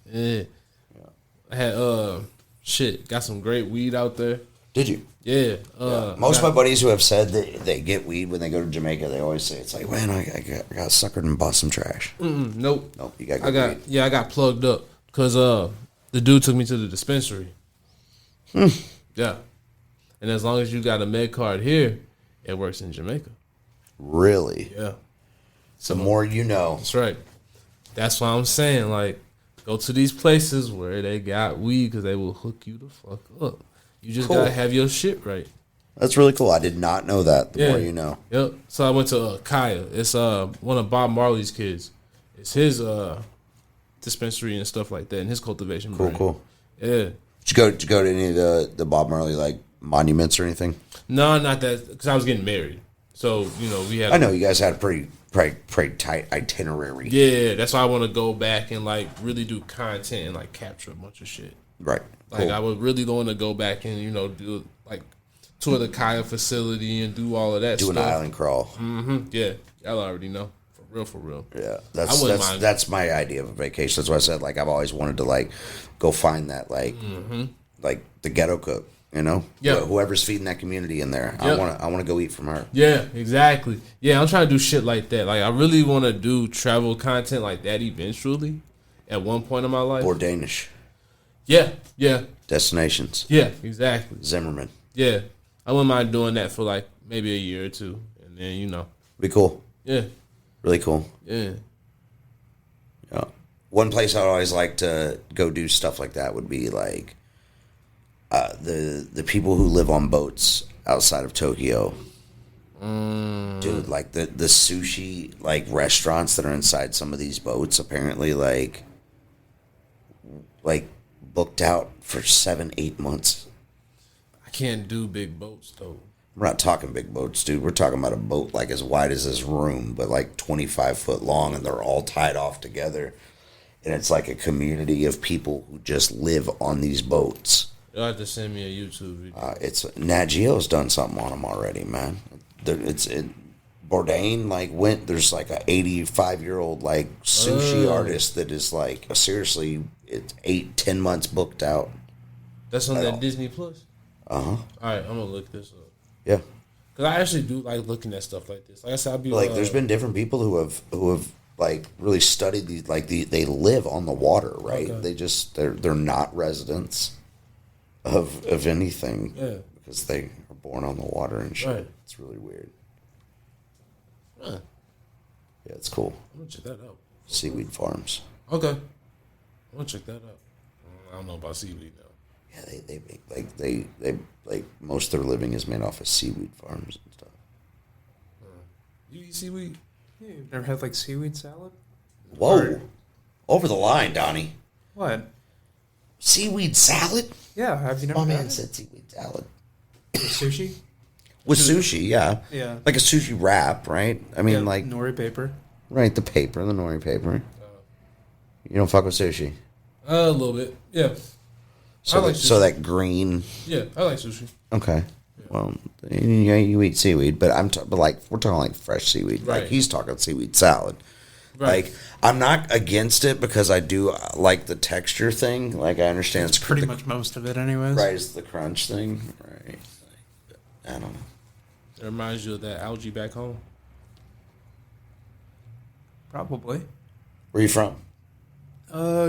Yeah. I had got some great weed out there. Did you? Yeah. Most of my buddies who have said that they get weed when they go to Jamaica, they always say it's like, man, I got suckered and bought some trash. Nope. You got good weed. Yeah, I got plugged up because the dude took me to the dispensary. Yeah. And as long as you got a med card here, it works in Jamaica. Really? Yeah. The more you know. That's right. That's why I'm saying, like, go to these places where they got weed because they will hook you the fuck up. You just gotta have your shit right. That's really cool. I did not know that. The more you know. Yep. So I went to Kaya. It's one of Bob Marley's kids. It's his dispensary and stuff like that, and his cultivation. Cool. Yeah. Did you go to any of the Bob Marley like monuments or anything? No, not that, because I was getting married. So we had. I know you guys had a pretty tight itinerary. Yeah, that's why I want to go back and like really do content and like capture a bunch of shit. Right. Like I would really want to go back and do like tour the Kaya facility and do all of that. Do stuff. an island crawl. Mm-hmm. Yeah, y'all already know. For real. Yeah, that's my idea of a vacation. That's why I said like I've always wanted to like go find that like like the ghetto cook, Yeah. whoever's feeding that community in there. Yep. I want to go eat from her. Yeah, exactly. Yeah, I'm trying to do shit like that. Like I really want to do travel content like that eventually, at one point in my life. Or Danish Yeah. destinations. Yeah, exactly. Zimmerman. Yeah, I wouldn't mind doing that for like maybe a year or two, and then Be cool. Yeah. Really cool. Yeah. Yeah. One place I'd always like to go do stuff like that would be like the people who live on boats outside of Tokyo. Dude, like the sushi like restaurants that are inside some of these boats apparently like booked out for 7-8 months. I can't do big boats though. We're not talking big boats, dude. We're talking about a boat like as wide as this room, but like 25 foot long, and they're all tied off together. And it's like a community of people who just live on these boats. You'll have to send me a YouTube video. It's Nat Geo's done something on them already, man. Bourdain there's like a 85-year-old like sushi artist that is like seriously, it's 8-10 months booked out. That's on that Disney Plus. All right, I'm gonna look this up. Yeah, because I actually do like looking at stuff like this. Like I said, I'll be like there's been different people who have like really studied these. Like they live on the water, right? Okay. They're not residents of anything. Yeah, because they are born on the water and shit. Right. It's really weird. Huh. Yeah, it's cool. I'm gonna check that out. Seaweed farms. Okay, I'm gonna check that out. I don't know about seaweed though. Yeah, they make they most of their living is made off of seaweed farms and stuff. You eat seaweed? Yeah, you've never had like seaweed salad? Whoa, over the line, Donnie. What? Seaweed salad? Yeah, have you never? My had man it? said seaweed salad With sushi? with sushi. Yeah, Yeah. like a sushi wrap, right? I mean, Yeah, like nori paper. right, the nori paper. You don't fuck with sushi. A little bit, yeah. So, I like so sushi. that green. Yeah, I like sushi. Okay. Well, you eat seaweed, but but like we're talking like fresh seaweed. Right. Like he's talking seaweed salad. Right. Like I'm not against it because I do like the texture thing. Like I understand It's pretty much most of it, anyways. right. It's the crunch thing. Right. I don't know. It reminds you of that algae back home. Probably. Where you from?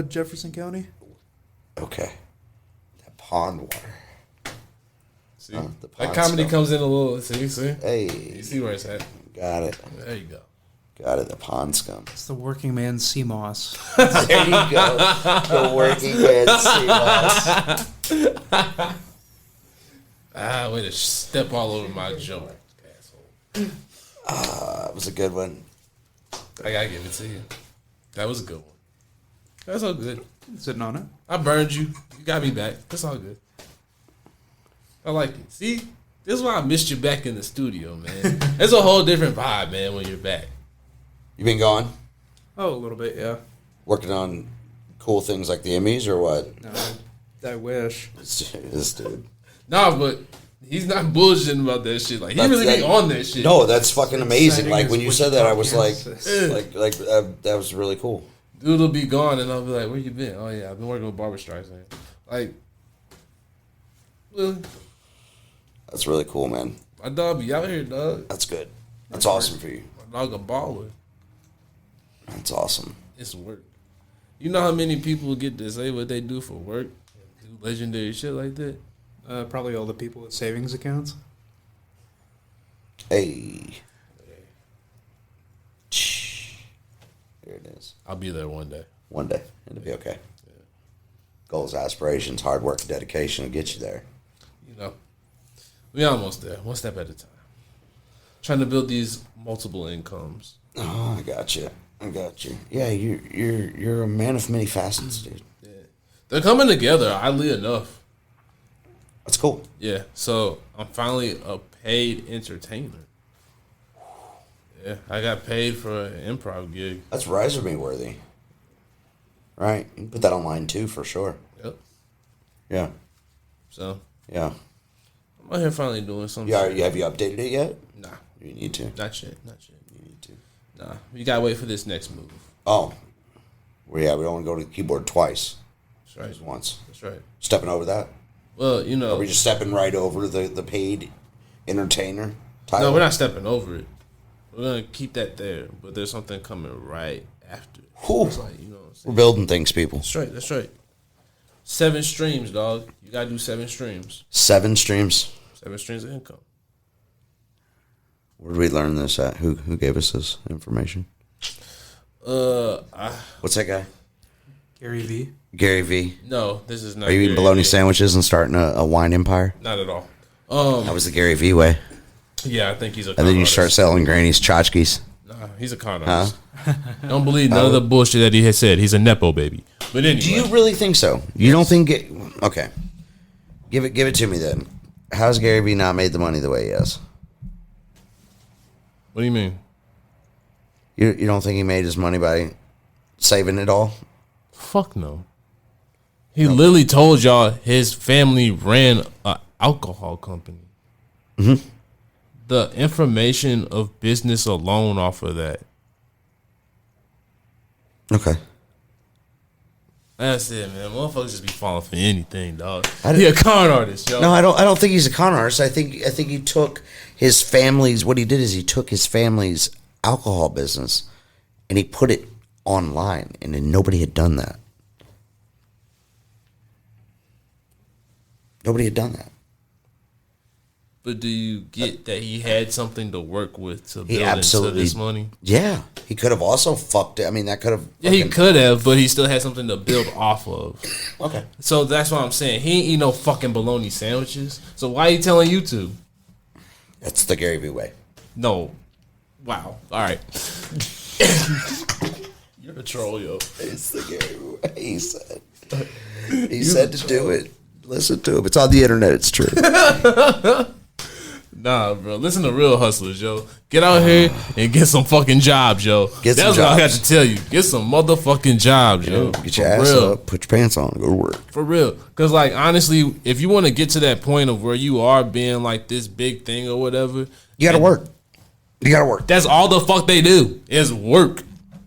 Jefferson County. Okay. That pond water. See, the that pond comedy stuff. comes in a little. See, Hey. you see where it's at. Got it. There you go. Got it. The pond scum. It's the working man sea moss. There you go. The working man sea moss. Way to step all over my joint, asshole. That was a good one. I gotta give it to you. That was a good one. That's all good. Sitting on it. I burned you. You got me back. That's all good. I like it. See, this is why I missed you back in the studio, man. It's a whole different vibe, man, when you're back. You been gone? Oh, a little bit, yeah. Working on cool things like the Emmys or what? No, I wish. This dude. Nah, but he's not bullshitting about that shit. Like, he really be on that shit. No, that's fucking amazing. Exciting Like as when you Wichita, said that, I was like, Kansas. that was really cool. Dude will be gone, and I'll be like, where you been? Oh, yeah, I've been working with Barbara Streisand. Like, really? That's really cool, man. My dog be out here, dog. That's good. That's awesome for you. My dog a baller. That's awesome. It's work. You know how many people get to say what they do for work? Do legendary shit like that? Probably all the people with savings accounts. Hey. There it is. I'll be there one day. One day. It'll be okay. Goals, aspirations, hard work, and dedication will get you there. You know. We almost there. One step at a time. Trying to build these multiple incomes. Oh, I got you. Yeah, you're a man of many facets, dude. Yeah. They're coming together, oddly enough. That's cool. Yeah, so I'm finally a paid entertainer. Yeah, I got paid for an improv gig. That's resume worthy. Right? You can put that online too, for sure. Yep. Yeah. So, yeah. I'm out here finally doing something. Yeah, have you updated it yet? Nah. You need to. Not yet. You need to. Nah, you gotta wait for this next move. Oh. Well, yeah, we don't want to go to the keyboard twice. That's right. Just once. That's right. Stepping over that? Well, you know. Are we just stepping right over the paid entertainer title? No, we're not stepping over it. We're gonna keep that there, but there's something coming right after. It's like, you know what I'm saying? We're building things, people. That's right. That's right. 7 streams, dog. You gotta do 7 streams. 7 streams. 7 streams of income. Where did we learn this at? Who gave us this information? What's that guy? Gary V. Gary V. No, this is not. Are you eating bologna sandwiches and starting a wine empire? Not at all. That was the Gary V way. Yeah, I think he's a. And then you start selling granny's tchotchkes. Nah, he's a con artist. Don't believe none of the bullshit that he had said. He's a nepo baby. But anyway, do you really think so? You don't think it? Okay, give it to me then. How's Gary V not made the money the way he has? What do you mean? You don't think he made his money by saving it all? Fuck no. He literally told y'all his family ran an alcohol company. Mm-hmm. The information of business alone off of that. Okay. That's it, man. Motherfuckers just be falling for anything, dog. He a con artist, yo. No, I don't think he's a con artist. I think he took his family's. What he did is he took his family's alcohol business and he put it online, and then nobody had done that. Nobody had done that. But do you get that he had something to work with to He build into this money? Yeah, he could have also fucked it. I mean, that could have. Yeah, he could have, but he still had something to build off of. Okay. So that's what I'm saying. He ain't eat no fucking bologna sandwiches. So why are you telling YouTube? That's the Gary Vee way. No. Wow. All right. You're a troll, yo. It's the Gary Vee way. He said to do it. Listen to him. It's on the internet. It's true. Nah, bro. Listen to real hustlers, yo. Get out here and get some fucking jobs, yo. Get some That's what I got jobs. to tell you. Get some motherfucking jobs, yo. Get your For ass real. up. Put your pants on. And go to work. For real. Because, like, honestly, if you want to get to that point of where you are being, like, this big thing or whatever. You got to work. You got to work. That's all the fuck they do is work.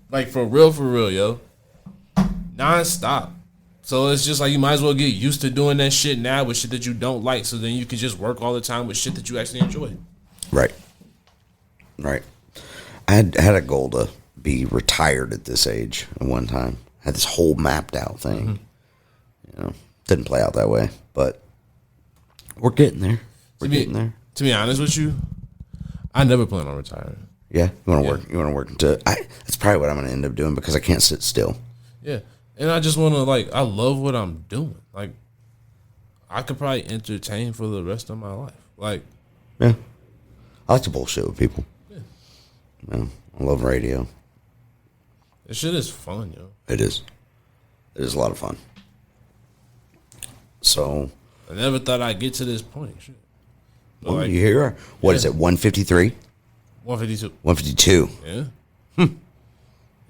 Like, for real, yo. Non-stop. So it's just like you might as well get used to doing that shit now with shit that you don't like, so then you can just work all the time with shit that you actually enjoy. Right. I had a goal to be retired at this age at one time. I had this whole mapped out thing. Mm-hmm. Didn't play out that way, but we're getting there. We're getting there. To be honest with you, I never plan on retiring. Yeah, you want to work. You want to work into. That's probably what I'm going to end up doing because I can't sit still. Yeah. And I just want to, like, I love what I'm doing. Like, I could probably entertain for the rest of my life. Like, yeah, I like to bullshit with people. Yeah. I love radio. This shit is fun, yo. It is. It is a lot of fun. So, I never thought I'd get to this point. Shit. But well, you here? What is it? 153? 152. 152. Yeah.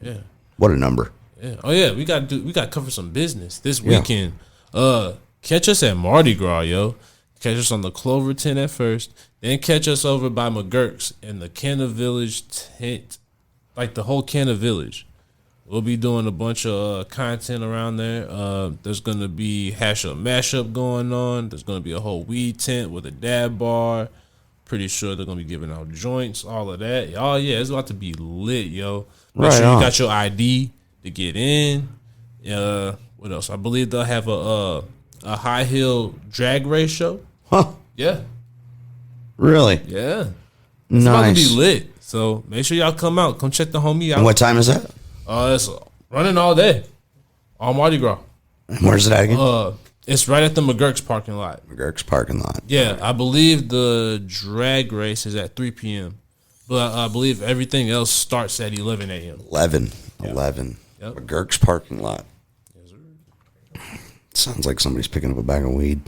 Yeah. What a number. Yeah. Oh yeah, we got to cover some business this weekend. Catch us at Mardi Gras, yo. Catch us on the Cloverton at first, then catch us over by McGurk's in the Canna Village tent, like the whole Canna Village. We'll be doing a bunch of content around there. There's gonna be Hash Up Mashup going on. There's gonna be a whole weed tent with a dab bar. Pretty sure they're gonna be giving out joints, all of that. Oh yeah, it's about to be lit, yo. Make sure you got your ID to get in. What else? I believe they'll have a high heel drag race show. Huh? Yeah. Really? Yeah. It's about to be lit. So make sure y'all come out. Come check the homie out. And what time is that? It's running all day. On Mardi Gras. And where's it at again? It's right at the McGurk's parking lot. McGurk's parking lot. Yeah, I believe the drag race is at 3 p.m. But I believe everything else starts at 11 a.m. 11. Yeah. 11. Yep. McGurk's parking lot. Yes, sir. Sounds like somebody's picking up a bag of weed.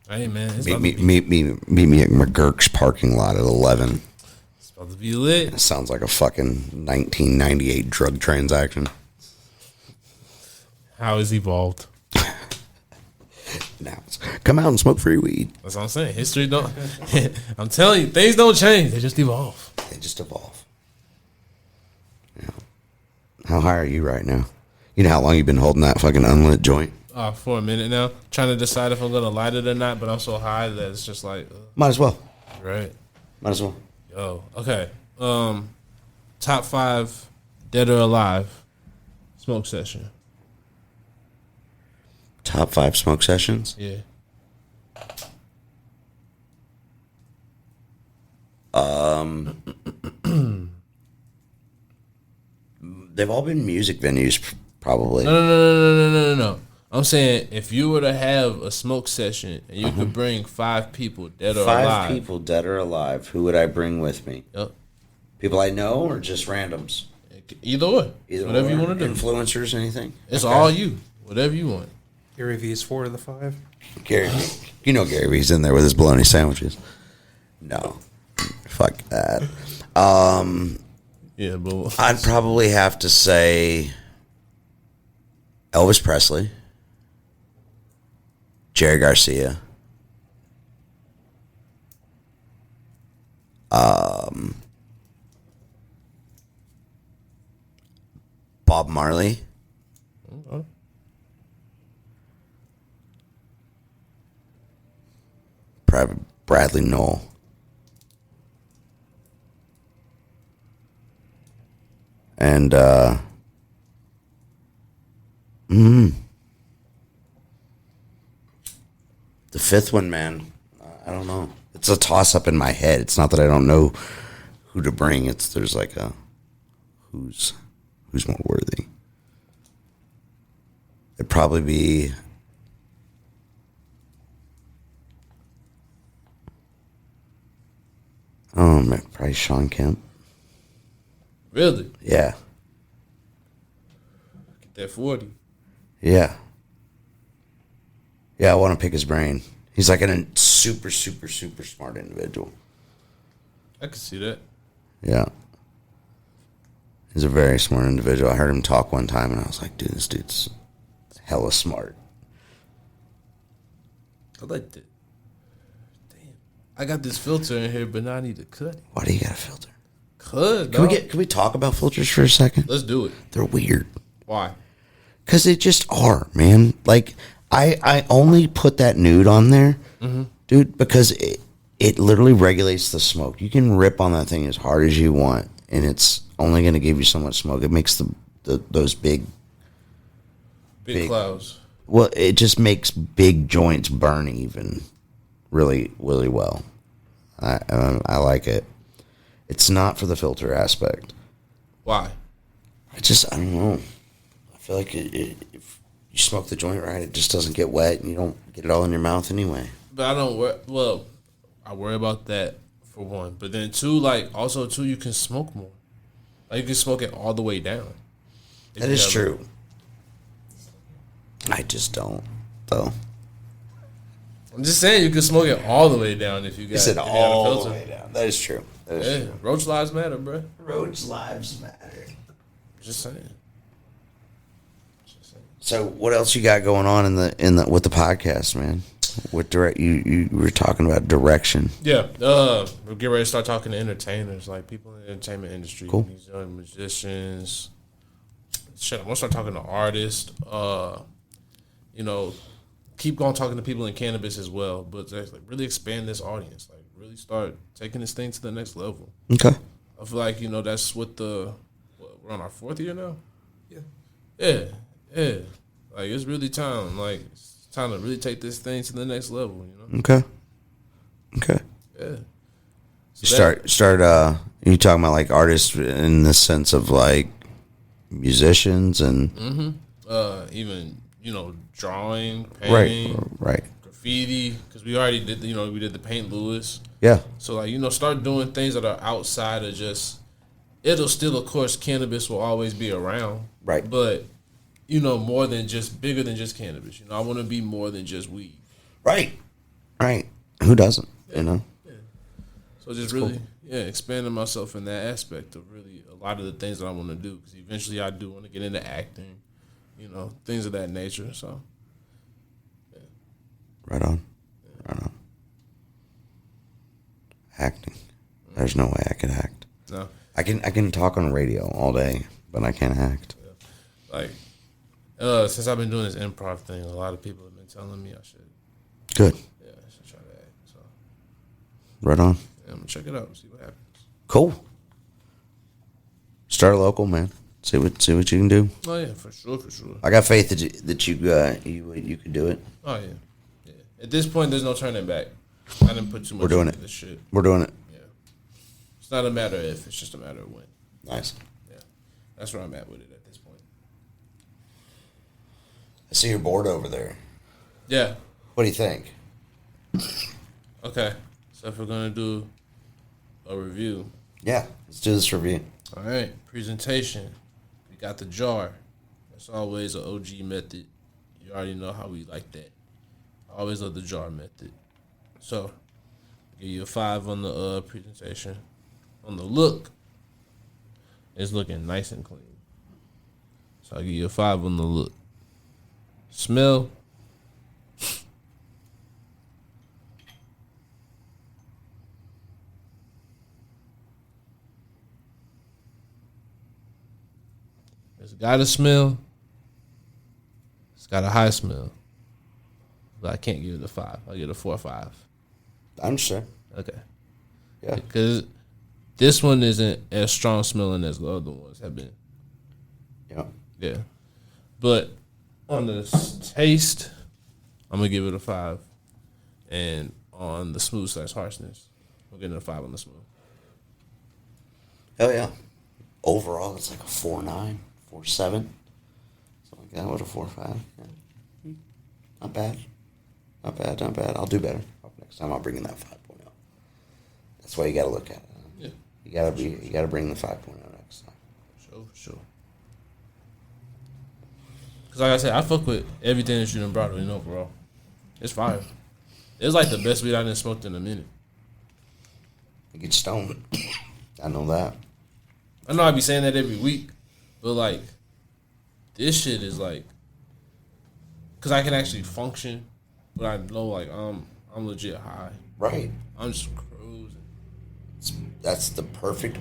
Hey, man. Meet me at McGurk's parking lot at 11. It's about to be lit. It sounds like a fucking 1998 drug transaction. How is evolved? Now, come out and smoke free weed. That's what I'm saying. History don't. I'm telling you, things don't change. They just evolve. They just evolve. Yeah. How high are you right now? You know how long you've been holding that fucking unlit joint? For a minute now, trying to decide if I'm gonna light it or not. But I'm so high that it's just like, Might as well. right. Might as well. Yo, okay. Top 5 dead or alive smoke session. Top 5 smoke sessions? Yeah. They've all been music venues, probably. No. I'm saying if you were to have a smoke session and you could bring 5 people dead or alive. 5 people dead or alive. Who would I bring with me? Yep. People I know or just randoms? Either or. Whatever you want to do. Influencers, anything? It's all you. Whatever you want. Gary V's 4 of the 5. Gary V. You know Gary V's in there with his bologna sandwiches. No. Fuck that. Yeah, but I'd probably have to say Elvis Presley, Jerry Garcia, Bob Marley, okay. Bradley Noel, and the 5th one, man, I don't know. It's a toss up in my head. It's not that I don't know who to bring. It's there's like a who's more worthy. It'd probably be probably Sean Kemp. Really? Yeah. Get that 40. Yeah. Yeah, I want to pick his brain. He's like a super, super, super smart individual. I can see that. Yeah. He's a very smart individual. I heard him talk one time, and I was like, dude, this dude's hella smart. I like that. Damn. I got this filter in here, but now I need to cut it. Why do you got a filter? Can we talk about filters for a second? Let's do it. They're weird. Why? Because they just are, man. Like, I only put that nude on there, dude, because it literally regulates the smoke. You can rip on that thing as hard as you want, and it's only going to give you so much smoke. It makes those big clouds. Well, it just makes big joints burn even really, really well. I like it. It's not for the filter aspect. Why? I don't know. I feel like if you smoke the joint right, it just doesn't get wet, and you don't get it all in your mouth anyway. But I don't worry. Well, I worry about that for one. But then two, you can smoke more. Like you can smoke it all the way down. That is true. I just don't, though. I'm just saying you can smoke it all the way down if you got. You said if you all got a filter. the way down. That is true. That is true. Roach lives matter, bro. Roach lives matter. Just saying. So, what else you got going on in the with the podcast, man? What you were talking about direction? Yeah, we'll get ready to start talking to entertainers, like people in the entertainment industry, Cool. these young musicians. Shit, I'm gonna start talking to artists. Keep on talking to people in cannabis as well, but like really expand this audience, like really start taking this thing to the next level. Okay. I feel like that's what we're on our 4th year now. Yeah. Yeah. Like it's really time. Like it's time to really take this thing to the next level. Okay. Yeah. So you talking about like artists in the sense of like musicians and Even drawing, painting, right, graffiti, because we already did, we did the Paint Lewis. Yeah. So, like, start doing things that are outside of just, it'll still, of course, cannabis will always be around. Right. But, more than just, bigger than just cannabis. I want to be more than just weed. Right. Who doesn't, Yeah. So just really, expanding myself in that aspect of really a lot of the things that I want to do. Because eventually I do want to get into acting, things of that nature. So, yeah. Right on. Acting. There's no way I could act. No. I can talk on the radio all day, but I can't act. Yeah. Like, since I've been doing this improv thing, a lot of people have been telling me I should. Good. Yeah, I should try to act. So. Right on. Yeah, I'm gonna check it out and see what happens. Cool. Start local, man. See what you can do. Oh yeah, for sure. I got faith that you could do it. Oh yeah. At this point, there's no turning back. I didn't put too much into this shit. We're doing it. Yeah. It's not a matter of if, it's just a matter of when. Nice. Yeah. That's where I'm at with it at this point. I see your board over there. Yeah. What do you think? Okay. So if we're gonna do a review. Yeah, let's do this review. All right. Presentation. We got the jar. That's always an OG method. You already know how we like that. I always love the jar method. So, give you a 5 on the presentation. On the look, it's looking nice and clean. So, I'll give you a 5 on the look. Smell. It's got a smell. It's got a high smell. But I can't give it a 5. I'll give it a 4 or 5. I understand. Okay. Yeah. Because this one isn't as strong smelling as the other ones have been. Yeah. Yeah. But on the taste, I'm going to give it a 5. And on the smooth / harshness, I'm getting a 5 on the smooth. Hell yeah. Overall, it's like a 4.9, 4.7. Something like that. What a 4.5. Yeah. Not bad. Not bad. I'll do better. Next time I'll bring in that 5.0. That's why you got to look at it. Huh? Yeah. You got to bring the 5.0 next time. Sure. Because like I said, I fuck with everything that you done brought, bro. It's fire. It's like the best weed I done smoked in a minute. You get stoned. I know that. I know I be saying that every week, but like, this shit is like, because I can actually function, but I know like I'm legit high. Right. I'm just cruising. That's the perfect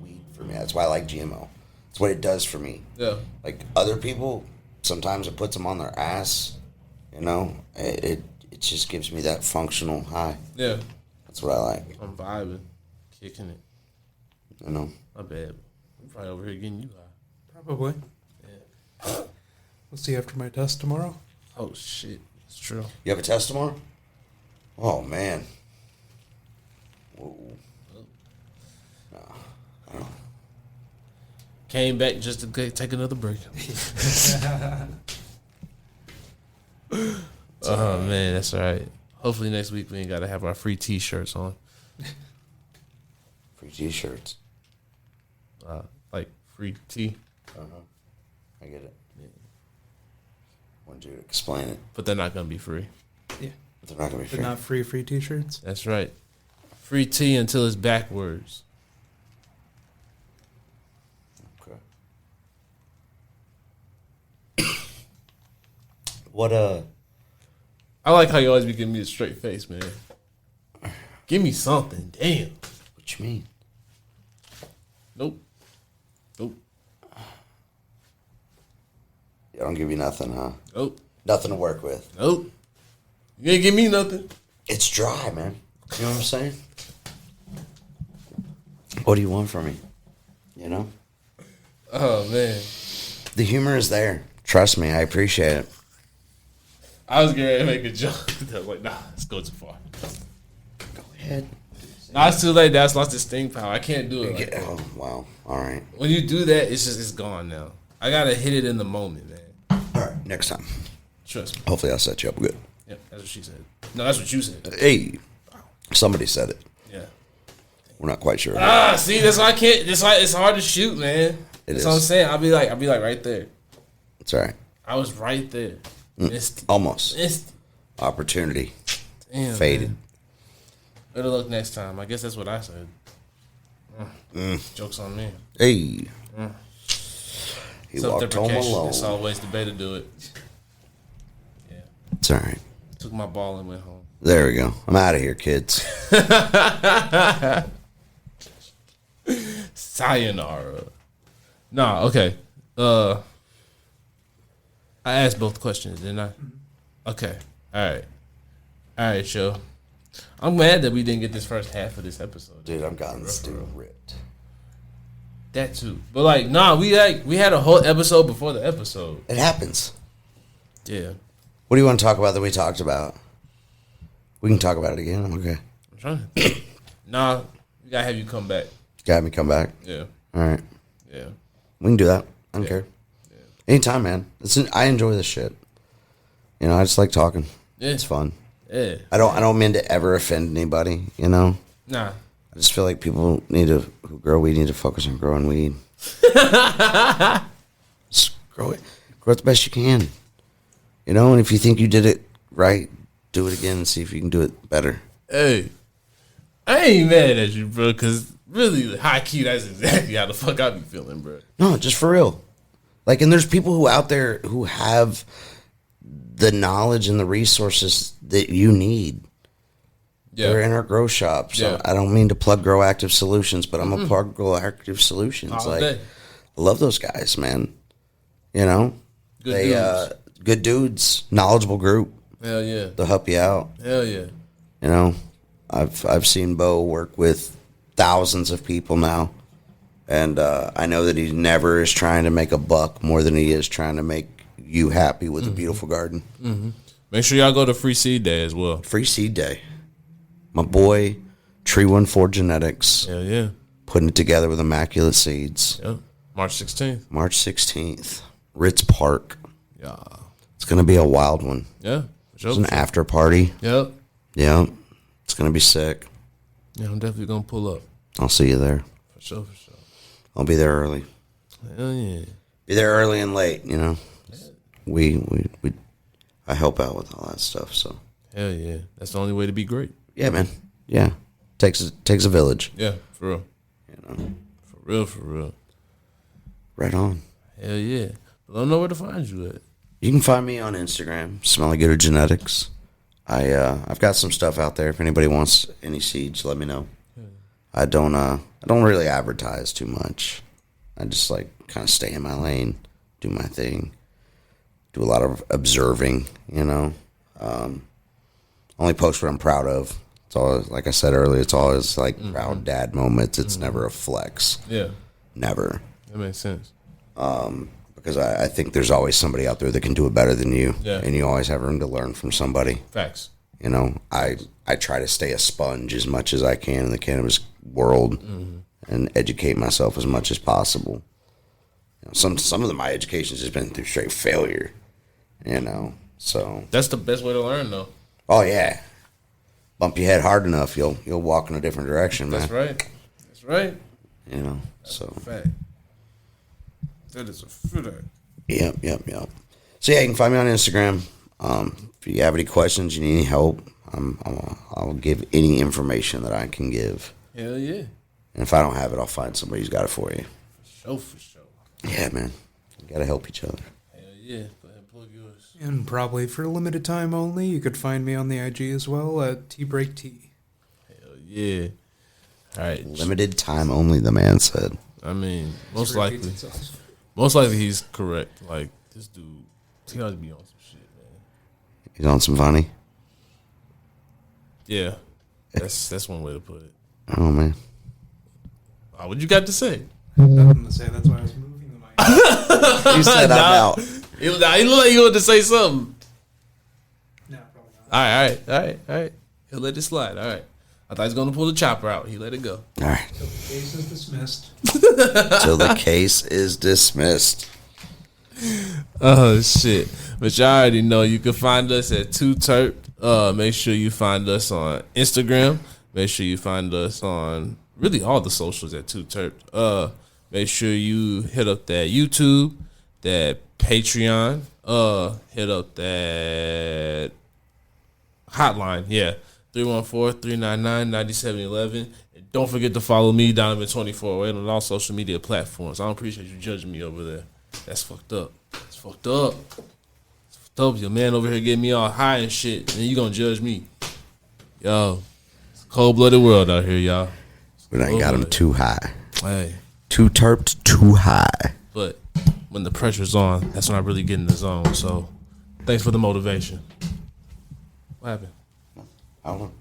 weed for me. That's why I like GMO. It's what it does for me. Yeah. Like other people, sometimes it puts them on their ass. It just gives me that functional high. Yeah. That's what I like. I'm vibing, kicking it. My bad. I'm probably over here getting you high. Probably. Yeah. We'll see after my test tomorrow. Oh shit, it's true. You have a test tomorrow? Oh man. Whoa. No, I don't. Came back just to take another break. Oh man, that's all right. Hopefully next week we ain't gotta have our free T-shirts on. Free T-shirts. Like free tea. I get it. Yeah. Wanted you to explain it. But they're not gonna be free. Yeah. But they're not gonna be free. They're not free T-shirts. That's right. Free tea until it's backwards. Okay. What I like how you always be giving me a straight face, man. Give me something. Damn. What you mean? Nope. I don't give you nothing, huh? Nope. Nothing to work with. Nope. You ain't give me nothing. It's dry, man. You know what I'm saying? What do you want from me? Oh, man. The humor is there. Trust me, I appreciate it. I was getting ready to make a joke. I was like, nah, let's go too far. Go ahead. Nah, it's too late. That's lost its sting power. I can't do it. Like that. Oh, wow. All right. When you do that, it's gone now. I gotta hit it in the moment, man. All right, next time. Trust me. Hopefully, I'll set you up good. Yeah, that's what she said. No, that's what you said. Hey, somebody said it. Yeah. We're not quite sure. See, that's why I can't. That's why it's hard to shoot, man. That's what I'm saying. I'll be like right there. It's all right. I was right there. Almost. Missed. Opportunity. Damn, Faded. Man. Better luck next time. I guess that's what I said. Joke's on me. Hey. He walked home alone. It's always the way to do it. Yeah. It's all right. Took my ball and went home. There we go. I'm out of here, kids. Sayonara. Nah, okay. I asked both questions, didn't I? Okay. All right, show. I'm glad that we didn't get this first half of this episode. Dude, I'm gotten ripped. That too. But like, nah, we had a whole episode before the episode. It happens. Yeah. What do you want to talk about that we talked about? We can talk about it again. I'm okay. I'm trying to. Nah, we gotta have you come back. Got me come back? Yeah. All right. Yeah. We can do that. I don't care. Yeah. Anytime, man. I enjoy this shit. You know, I just like talking. Yeah. It's fun. Yeah. I don't mean to ever offend anybody, you know? Nah. I just feel like people who grow weed need to focus on growing weed. Just grow it the best you can. You know, and if you think you did it right, do it again and see if you can do it better. Hey, I ain't mad at you, bro, because really, high key, that's exactly how the fuck I be feeling, bro. No, just for real. Like, and there's people who out there who have the knowledge and the resources that you need. Yeah. They're in our grow shop. So I don't mean to plug Grow Active Solutions, but I'm a plug Grow Active Solutions. All like, day. I love those guys, man. You know? Good dudes. Good dudes. Knowledgeable group. Hell yeah. They'll help you out. Hell yeah. You know? I've seen Bo work with thousands of people now. And I know that he never is trying to make a buck more than he is trying to make you happy with a beautiful garden. Mm-hmm. Make sure y'all go to Free Seed Day as well. Free Seed Day. My boy, Tree 14 Genetics. Hell yeah. Putting it together with Immaculate Seeds. Yep. March 16th. March 16th. Ritz Park. Yeah. It's going to be a wild one. Yeah. It's an after party. Yep. Yeah. It's going to be sick. Yeah, I'm definitely going to pull up. I'll see you there. For sure. I'll be there early. Hell yeah. Be there early and late, you know. We I help out with all that stuff, so. Hell yeah. That's the only way to be great. Yeah, man. Yeah. Takes a village. Yeah, for real. You know. For real. Right on. Hell yeah. But I don't know where to find you at. You can find me on Instagram, Smelly Gouda Genetics. I've got some stuff out there. If anybody wants any seeds, let me know. I don't really advertise too much. I just like kind of stay in my lane, do my thing, do a lot of observing, you know. Only post what I'm proud of. It's always, like I said earlier, it's always like proud dad moments. It's never a flex. Yeah. Never. That makes sense. Because I think there's always somebody out there that can do it better than you. Yeah. And you always have room to learn from somebody. Facts. You know, I try to stay a sponge as much as I can in the cannabis world and educate myself as much as possible. You know, some of my education has just been through straight failure, you know. So that's the best way to learn, though. Oh yeah, bump your head hard enough, you'll walk in a different direction, man. That's right. You know, that's so a fact. That is a fact. Yep. So yeah, you can find me on Instagram. If you have any questions, you need any help, I'll give any information that I can give. Hell yeah. And if I don't have it, I'll find somebody who's got it for you. For sure. Yeah, man. You got to help each other. Hell yeah. Go ahead and plug yours. And probably for a limited time only, you could find me on the IG as well at Tbreak T. Hell yeah. All right. Limited time only, the man said. I mean, most likely he's correct. Like, this dude, he ought to be on some shit, man. He's on some funny? Yeah. That's one way to put it. Oh, man. What you got to say? Nothing to say. That's why I was moving the mic. You said I'm out. He looked like you wanted to say something. No, probably not. All right. He'll let it slide. All right. I thought he was going to pull the chopper out. He let it go. All right. Till the case is dismissed. Till the case is dismissed. Oh shit! But y'all already know you can find us at Too T3rp. Make sure you find us on Instagram. Make sure you find us on really all the socials at Too T3rp. Make sure you hit up that YouTube, that Patreon. Hit up that hotline. Yeah, 314-399-9711. And don't forget to follow me, Donovan 2408, on all social media platforms. I don't appreciate you judging me over there. That's fucked up. It's fucked up. It's fucked up. Your man over here getting me all high and shit, and you gonna judge me. Yo, it's a cold-blooded world out here, y'all. We done got him too high. Hey. Too terped, too high. But when the pressure's on, that's when I really get in the zone. So thanks for the motivation. What happened? I don't know.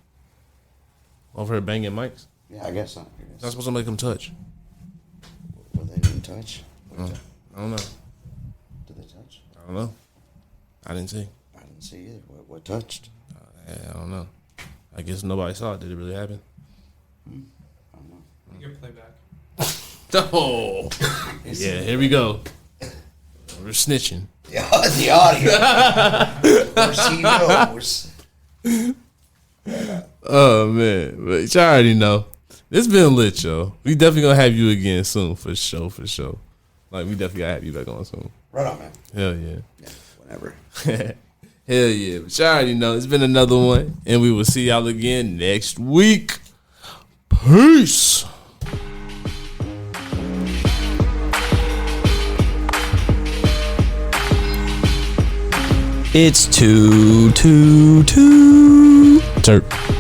Over here banging mics? Yeah, I guess not. Not supposed to make them touch. Well, they didn't touch. I don't know. Did they touch? I don't know. I didn't see. I didn't see either. What touched? I don't know. I guess nobody saw it. Did it really happen? I don't know. Your playback. Oh, yeah. Here we go. We're snitching. Yeah, the audio. First he knows. Oh man, but y'all already know. It's been lit, yo. We definitely gonna have you again soon, for sure, for sure. Like, we definitely gotta have you back on soon. Right on, man. Hell yeah. Yeah, whatever. Hell yeah. But y'all already know it's been another one, and we will see y'all again next week. Peace. It's Too T3rpd.